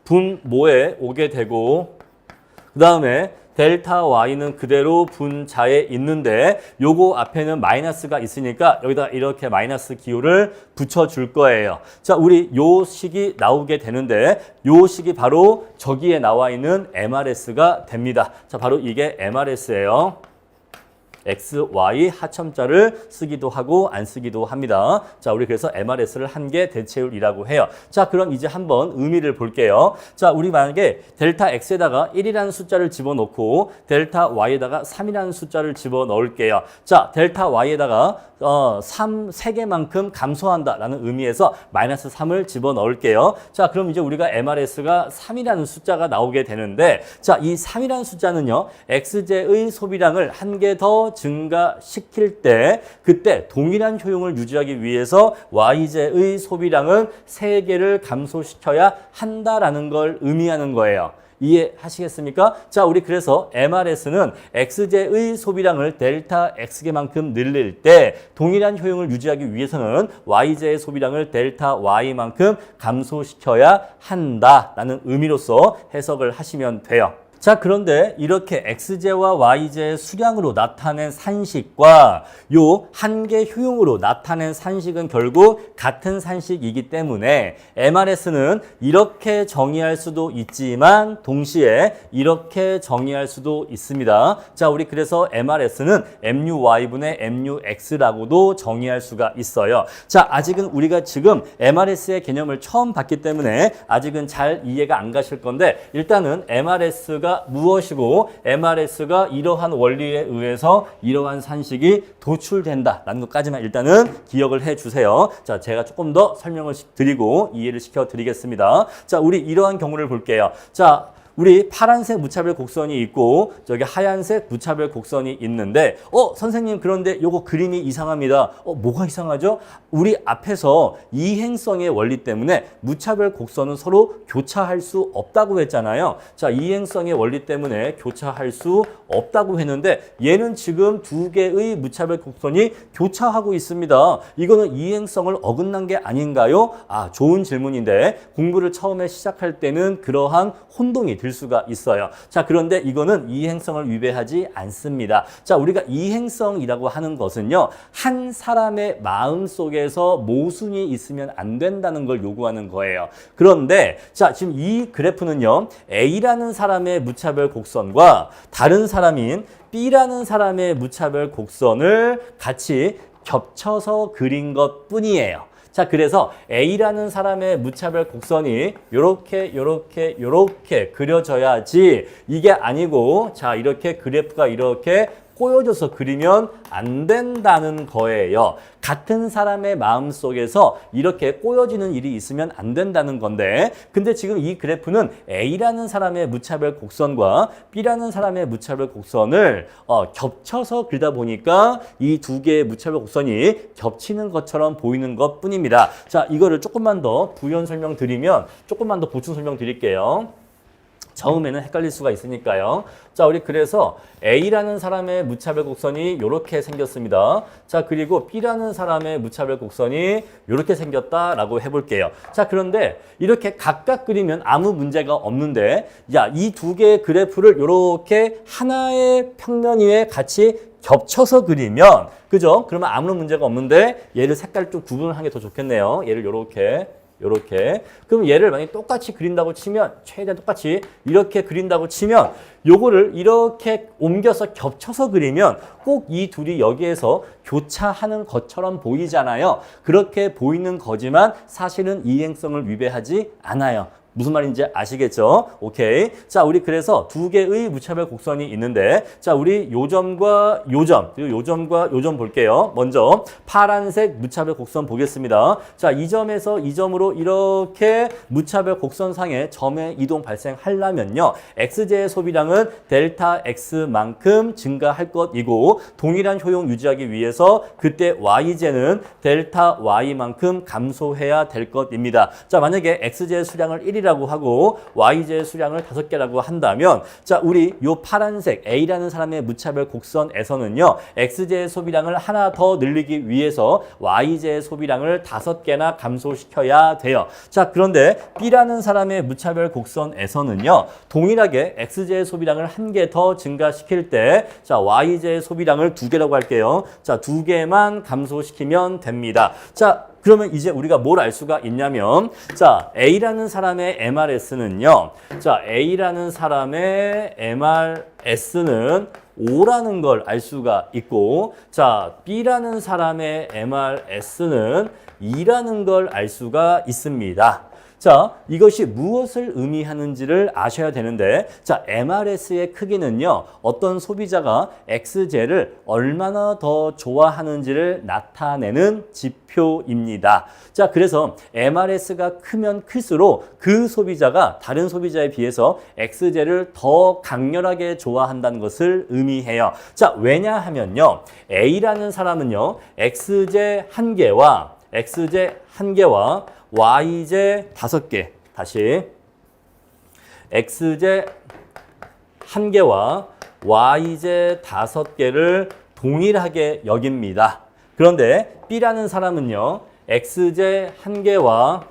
분모에 오게 되고 그 다음에 델타 Y는 그대로 분자에 있는데 요거 앞에는 마이너스가 있으니까 여기다 이렇게 마이너스 기호를 붙여줄 거예요. 자, 우리 요 식이 나오게 되는데 요 식이 바로 저기에 나와 있는 MRS가 됩니다. 자, 바로 이게 MRS예요. X, Y 하첨자를 쓰기도 하고 안 쓰기도 합니다. 자, 우리 그래서 MRS를 한계 대체율이라고 해요. 자, 그럼 이제 한번 의미를 볼게요. 자, 우리 만약에 델타 X에다가 1이라는 숫자를 집어넣고 델타 Y에다가 3이라는 숫자를 집어넣을게요. 자, 델타 Y에다가 3개만큼 감소한다라는 의미에서 마이너스 3을 집어넣을게요. 자, 그럼 이제 우리가 MRS가 3이라는 숫자가 나오게 되는데, 자, 이 3이라는 숫자는요, XJ의 소비량을 한 개 더 증가시킬 때, 그때 동일한 효용을 유지하기 위해서 YJ의 소비량은 3개를 감소시켜야 한다라는 걸 의미하는 거예요. 이해하시겠습니까? 자, 우리 그래서 MRS는 XJ의 소비량을 델타 X개만큼 늘릴 때 동일한 효용을 유지하기 위해서는 YJ의 소비량을 델타 Y만큼 감소시켜야 한다라는 의미로서 해석을 하시면 돼요. 자, 그런데 이렇게 XJ와 YJ의 수량으로 나타낸 산식과 요 한계 효용으로 나타낸 산식은 결국 같은 산식이기 때문에 MRS는 이렇게 정의할 수도 있지만 동시에 이렇게 정의할 수도 있습니다. 자, 우리 그래서 MRS는 MUY분의 MUX라고도 정의할 수가 있어요. 자, 아직은 우리가 지금 MRS의 개념을 처음 봤기 때문에 아직은 잘 이해가 안 가실 건데, 일단은 MRS가 무엇이고 MRS가 이러한 원리에 의해서 이러한 산식이 도출된다라는 것까지만 일단은 기억을 해주세요. 자, 제가 조금 더 설명을 드리고 이해를 시켜드리겠습니다. 자, 우리 이러한 경우를 볼게요. 자, 우리 파란색 무차별 곡선이 있고 저기 하얀색 무차별 곡선이 있는데 선생님 그런데 요거 그림이 이상합니다. 뭐가 이상하죠? 우리 앞에서 이행성의 원리 때문에 무차별 곡선은 서로 교차할 수 없다고 했잖아요. 자, 이행성의 원리 때문에 교차할 수 없다고 했는데 얘는 지금 두 개의 무차별 곡선이 교차하고 있습니다. 이거는 이행성을 어긋난 게 아닌가요? 아, 좋은 질문인데 공부를 처음에 시작할 때는 그러한 혼동이 들 수가 있어요. 자, 그런데 이거는 이행성을 위배하지 않습니다. 자, 우리가 이행성이라고 하는 것은요, 한 사람의 마음 속에서 모순이 있으면 안 된다는 걸 요구하는 거예요. 그런데 자, 지금 이 그래프는요, A라는 사람의 무차별 곡선과 다른 사람인 B라는 사람의 무차별 곡선을 같이 겹쳐서 그린 것 뿐이에요. 자, 그래서 A라는 사람의 무차별 곡선이 요렇게 그려져야지 이게 아니고, 자, 이렇게 그래프가 이렇게 꼬여져서 그리면 안 된다는 거예요. 같은 사람의 마음속에서 이렇게 꼬여지는 일이 있으면 안 된다는 건데, 근데 지금 이 그래프는 A라는 사람의 무차별 곡선과 B라는 사람의 무차별 곡선을 겹쳐서 그리다 보니까 이 두 개의 무차별 곡선이 겹치는 것처럼 보이는 것 뿐입니다. 자, 이거를 조금만 더 부연 설명 드리면, 조금만 더 보충 설명 드릴게요. 처음에는 헷갈릴 수가 있으니까요. 자, 우리 그래서 A라는 사람의 무차별 곡선이 이렇게 생겼습니다. 자, 그리고 B라는 사람의 무차별 곡선이 이렇게 생겼다라고 해볼게요. 자, 그런데 이렇게 각각 그리면 아무 문제가 없는데, 야, 이 두 개의 그래프를 이렇게 하나의 평면 위에 같이 겹쳐서 그리면, 그죠? 그러면 아무런 문제가 없는데 얘를 색깔 좀 구분을 하는 게 더 좋겠네요. 얘를 요렇게. 그럼 얘를 만약에 똑같이 그린다고 치면, 최대한 똑같이 이렇게 그린다고 치면, 요거를 이렇게 옮겨서 겹쳐서 그리면 꼭 이 둘이 여기에서 교차하는 것처럼 보이잖아요. 그렇게 보이는 거지만 사실은 이행성을 위배하지 않아요. 무슨 말인지 아시겠죠? 오케이. 자, 우리 그래서 두 개의 무차별 곡선이 있는데, 자, 우리 요 점과 요 점, 그리고 요 점과 요 점 볼게요. 먼저 파란색 무차별 곡선 보겠습니다. 자, 이 점에서 이 점으로 이렇게 무차별 곡선상에 점의 이동 발생하려면요, XJ의 소비량은 델타 X만큼 증가할 것이고, 동일한 효용 유지하기 위해서 그때 YJ는 델타 Y만큼 감소해야 될 것입니다. 자, 만약에 XJ의 수량을 1이라고 하고 YJ의 수량을 5개라고 한다면, 자, 우리 요 파란색 A라는 사람의 무차별 곡선에서는요, XJ의 소비량을 하나 더 늘리기 위해서 YJ의 소비량을 5개나 감소시켜야 돼요. 자, 그런데 B라는 사람의 무차별 곡선에서는요, 동일하게 XJ의 소비량을 1개 더 증가시킬 때, 자, YJ의 소비량을 2개라고 할게요. 자, 2개만 감소시키면 됩니다. 자, 그러면 이제 우리가 뭘 알 수가 있냐면, 자, A라는 사람의 MRS는요, 자, A라는 사람의 MRS는 O라는 걸 알 수가 있고, 자, B라는 사람의 MRS는 2라는 걸 알 수가 있습니다. 자, 이것이 무엇을 의미하는지를 아셔야 되는데, 자, MRS의 크기는요, 어떤 소비자가 XJ를 얼마나 더 좋아하는지를 나타내는 지표입니다. 자, 그래서 MRS가 크면 클수록 그 소비자가 다른 소비자에 비해서 XJ를 더 강렬하게 좋아한다는 것을 의미해요. 자, 왜냐하면요, A라는 사람은요, XJ 1개와 YJ 5개, 다시 XJ 1개와 YJ 5개를 동일하게 여깁니다. 그런데 B라는 사람은요, XJ 1개와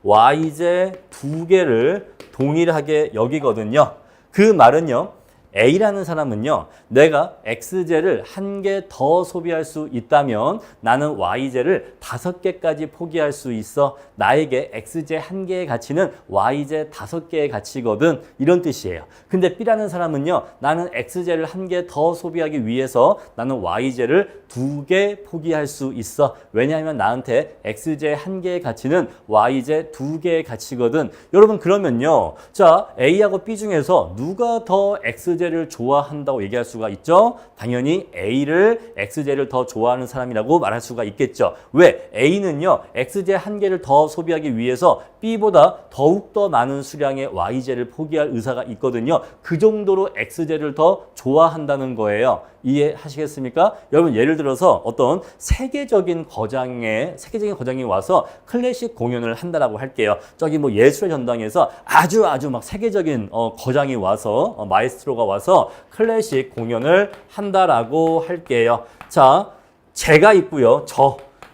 YJ 2개를 동일하게 여기거든요. 그 말은요, A라는 사람은요, 내가 XJ를 1개 더 소비할 수 있다면 나는 YJ를 5개까지 포기할 수 있어. 나에게 XJ 1개의 가치는 YJ 5개의 가치거든. 이런 뜻이에요. 근데 B라는 사람은요, 나는 XJ를 1개 더 소비하기 위해서 나는 YJ를 2개 포기할 수 있어. 왜냐하면 나한테 XJ 1개의 가치는 YJ 2개의 가치거든. 여러분, 그러면요, 자, A하고 B 중에서 누가 더 XJ를 좋아한다고 얘기할 수가 있죠? 당연히 A를 XJ를 더 좋아하는 사람이라고 말할 수가 있겠죠. 왜? A는요, XJ 1개를 더 소비하기 위해서 B보다 더욱더 많은 수량의 YJ를 포기할 의사가 있거든요. 그 정도로 XJ를 더 좋아한다는 거예요. 이해하시겠습니까? 여러분, 예를 들어서 어떤 세계적인 거장이 와서 클래식 공연을 한다라고 할게요. 저기 뭐 예술의 전당에서 아주 막 세계적인 거장이 와서 마에스트로가 와서 클래식 공연을 한다라고 할게요. 자, 제가 있고요.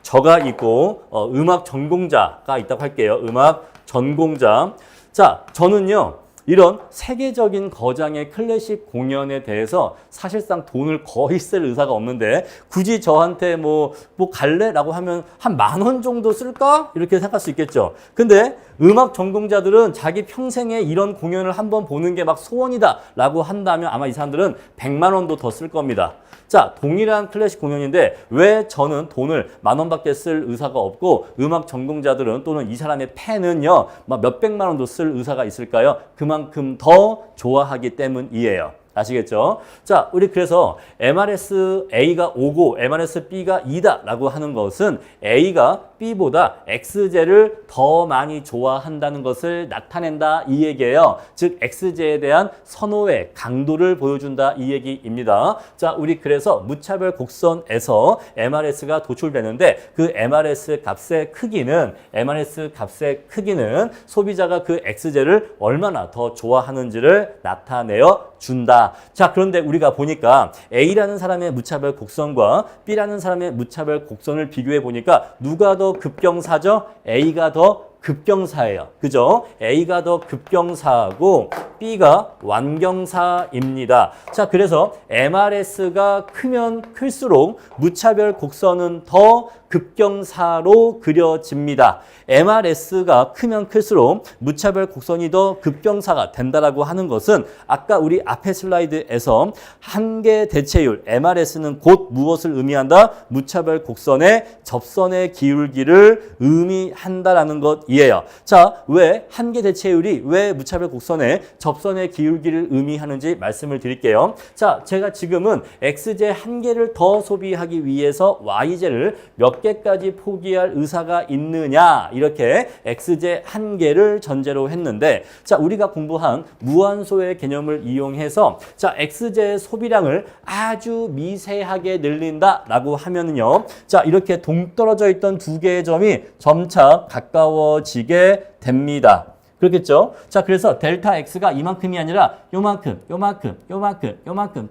저가 있고 음악 전공자가 있다고 할게요. 음악 전공자. 자, 저는요, 이런 세계적인 거장의 클래식 공연에 대해서 사실상 돈을 거의 쓸 의사가 없는데 굳이 저한테 뭐 갈래라고 하면 한 10,000원 정도 쓸까? 이렇게 생각할 수 있겠죠. 근데 음악 전공자들은 자기 평생에 이런 공연을 한번 보는 게 막 소원이다 라고 한다면 아마 이 사람들은 100만 원도 더 쓸 겁니다. 자, 동일한 클래식 공연인데 왜 저는 돈을 10,000원밖에 쓸 의사가 없고 음악 전공자들은 또는 이 사람의 팬은요, 막 몇백만 원도 쓸 의사가 있을까요? 그만큼 더 좋아하기 때문이에요. 아시겠죠? 자, 우리 그래서 MRS A가 5고 MRS B가 2다 라고 하는 것은 A가 B보다 XJ를 더 많이 좋아한다는 것을 나타낸다 이 얘기예요. 즉 XJ에 대한 선호의 강도를 보여준다 이 얘기입니다. 자, 우리 그래서 무차별 곡선에서 MRS가 도출되는데 그 MRS 값의 크기는 소비자가 그 XJ를 얼마나 더 좋아하는지를 나타내어 준다. 자, 그런데 우리가 보니까 A라는 사람의 무차별 곡선과 B라는 사람의 무차별 곡선을 비교해 보니까 누가 더 급경사죠? A가 더 급경사예요. 그죠? A가 더 급경사하고 B가 완경사입니다. 자, 그래서 MRS가 크면 클수록 무차별 곡선은 더 급경사로 그려집니다. MRS가 크면 클수록 무차별 곡선이 더 급경사가 된다라고 하는 것은 아까 우리 앞에 슬라이드에서 한계 대체율 MRS는 곧 무엇을 의미한다? 무차별 곡선의 접선의 기울기를 의미한다라는 것이에요. 자, 왜 한계 대체율이 왜 무차별 곡선의 접선의 기울기를 의미하는지 말씀을 드릴게요. 자, 제가 지금은 XJ 1개를 더 소비하기 위해서 YJ를 몇 개까지 포기할 의사가 있느냐, 이렇게 XJ 1개를 전제로 했는데, 자, 우리가 공부한 무한소의 개념을 이용해서 자, XJ의 소비량을 아주 미세하게 늘린다라고 하면요, 자, 이렇게 동떨어져 있던 두 개의 점이 점차 가까워지게 됩니다. 그렇겠죠? 자, 그래서 델타 X가 이만큼이 아니라 요만큼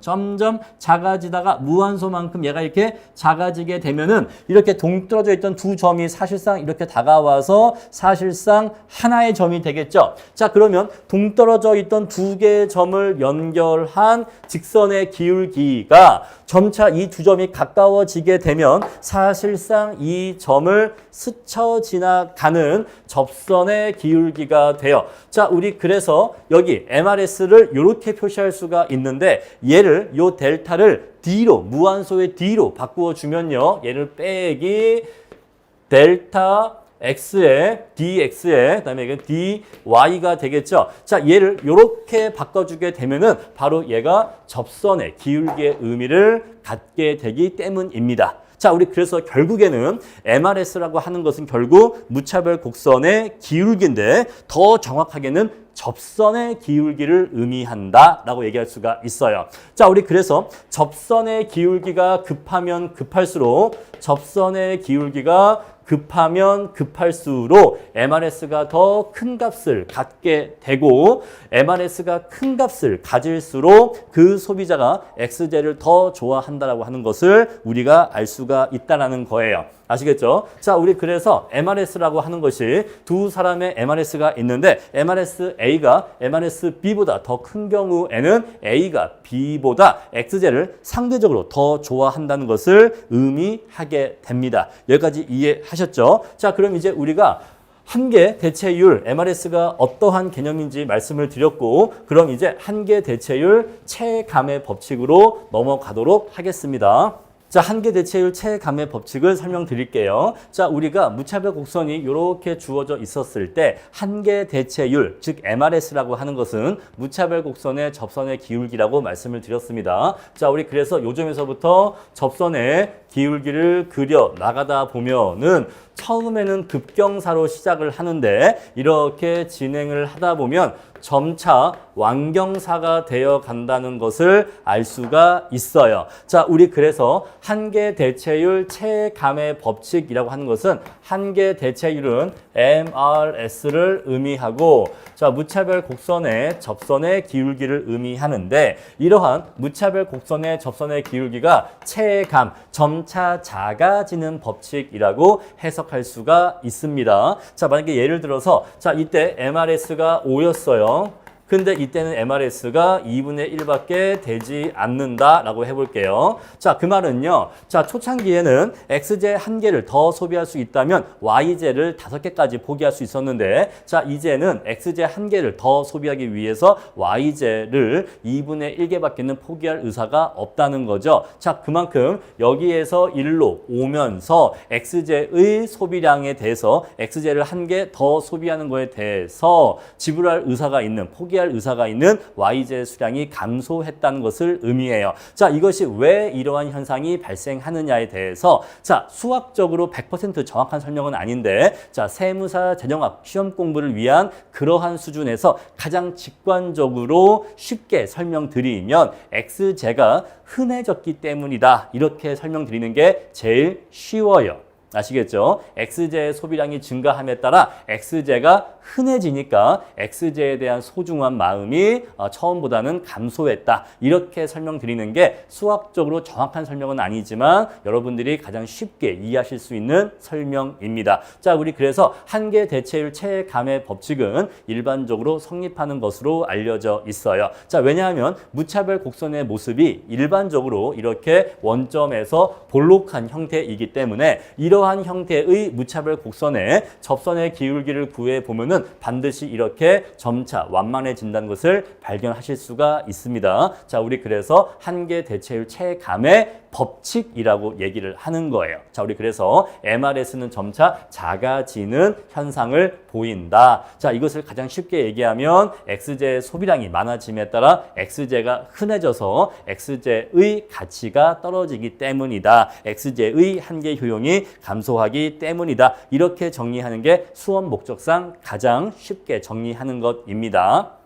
점점 작아지다가 무한소만큼 얘가 이렇게 작아지게 되면은 이렇게 동떨어져 있던 두 점이 사실상 이렇게 다가와서 사실상 하나의 점이 되겠죠? 자, 그러면 동떨어져 있던 두 개의 점을 연결한 직선의 기울기가 점차 이 두 점이 가까워지게 되면 사실상 이 점을 스쳐 지나가는 접선의 기울기가 돼요. 자, 우리 그래서 여기 MRS를 이렇게 표시할 수가 있는데 얘를 요 델타를 D로 무한소의 D로 바꾸어 주면요. 얘를 빼기 델타 x에 dx에 그다음에 이게 dy가 되겠죠. 자, 얘를 이렇게 바꿔주게 되면은 바로 얘가 접선의 기울기의 의미를 갖게 되기 때문입니다. 자, 우리 그래서 결국에는 MRS라고 하는 것은 결국 무차별 곡선의 기울기인데 더 정확하게는 접선의 기울기를 의미한다라고 얘기할 수가 있어요. 자, 우리 그래서 접선의 기울기가 급하면 급할수록 접선의 기울기가 급하면 급할수록 MRS가 더 큰 값을 갖게 되고 MRS가 큰 값을 가질수록 그 소비자가 XJ를 더 좋아한다라고 하는 것을 우리가 알 수가 있다라는 거예요. 아시겠죠? 자, 우리 그래서 MRS라고 하는 것이 두 사람의 MRS가 있는데 MRS A가 MRS B보다 더 큰 경우에는 A가 B보다 XJ를 상대적으로 더 좋아한다는 것을 의미하게 됩니다. 여기까지 이해하셨죠? 자, 그럼 이제 우리가 한계 대체율 MRS가 어떠한 개념인지 말씀을 드렸고 그럼 이제 한계 대체율 체감의 법칙으로 넘어가도록 하겠습니다. 자, 한계 대체율 체감의 법칙을 설명드릴게요. 자, 우리가 무차별 곡선이 이렇게 주어져 있었을 때 한계 대체율, 즉 MRS라고 하는 것은 무차별 곡선의 접선의 기울기라고 말씀을 드렸습니다. 자, 우리 그래서 요점에서부터 접선의 기울기를 그려 나가다 보면은 처음에는 급경사로 시작을 하는데 이렇게 진행을 하다 보면 점차 완경사가 되어 간다는 것을 알 수가 있어요. 자, 우리 그래서 한계 대체율 체감의 법칙이라고 하는 것은 한계 대체율은 MRS를 의미하고 자, 무차별 곡선의 접선의 기울기를 의미하는데 이러한 무차별 곡선의 접선의 기울기가 체감, 점차 작아지는 법칙이라고 해석할 수가 있습니다. 자, 만약에 예를 들어서 자, 이때 MRS가 5였어요. 근데 이때는 MRS가 2분의 1밖에 되지 않는다라고 해볼게요. 자, 그 말은요. 자, 초창기에는 XJ 한 개를 더 소비할 수 있다면 YJ를 5개까지 포기할 수 있었는데 자, 이제는 XJ 한 개를 더 소비하기 위해서 YJ를 2분의 1개밖에는 포기할 의사가 없다는 거죠. 자, 그만큼 여기에서 1로 오면서 XJ의 소비량에 대해서 XJ를 한 개 더 소비하는 거에 대해서 지불할 의사가 있는 포기할 의사가 있는 YJ 수량이 감소했다는 것을 의미해요. 자, 이것이 왜 이러한 현상이 발생하느냐에 대해서 자, 수학적으로 100% 정확한 설명은 아닌데 자, 세무사 재정학 시험 공부를 위한 그러한 수준에서 가장 직관적으로 쉽게 설명드리면 XJ가 흔해졌기 때문이다. 이렇게 설명드리는 게 제일 쉬워요. 아시겠죠? XJ의 소비량이 증가함에 따라 XJ가 흔해지니까 XJ에 대한 소중한 마음이 처음보다는 감소했다. 이렇게 설명드리는 게 수학적으로 정확한 설명은 아니지만 여러분들이 가장 쉽게 이해하실 수 있는 설명입니다. 자, 우리 그래서 한계 대체율 체감의 법칙은 일반적으로 성립하는 것으로 알려져 있어요. 자, 왜냐하면 무차별 곡선의 모습이 일반적으로 이렇게 원점에서 볼록한 형태이기 때문에 이러한 형태의 무차별 곡선의 접선의 기울기를 구해 보면은 반드시 이렇게 점차 완만해진다는 것을 발견하실 수가 있습니다. 자, 우리 그래서 한계 대체율 체감의 법칙이라고 얘기를 하는 거예요. 자, 우리 그래서 MRS는 점차 작아지는 현상을 보인다. 자, 이것을 가장 쉽게 얘기하면 XJ의 소비량이 많아짐에 따라 XJ가 흔해져서 XJ의 가치가 떨어지기 때문이다. XJ의 한계 효용이 감소하기 때문이다. 이렇게 정리하는 게 수업 목적상 가장 쉽게 정리하는 것입니다.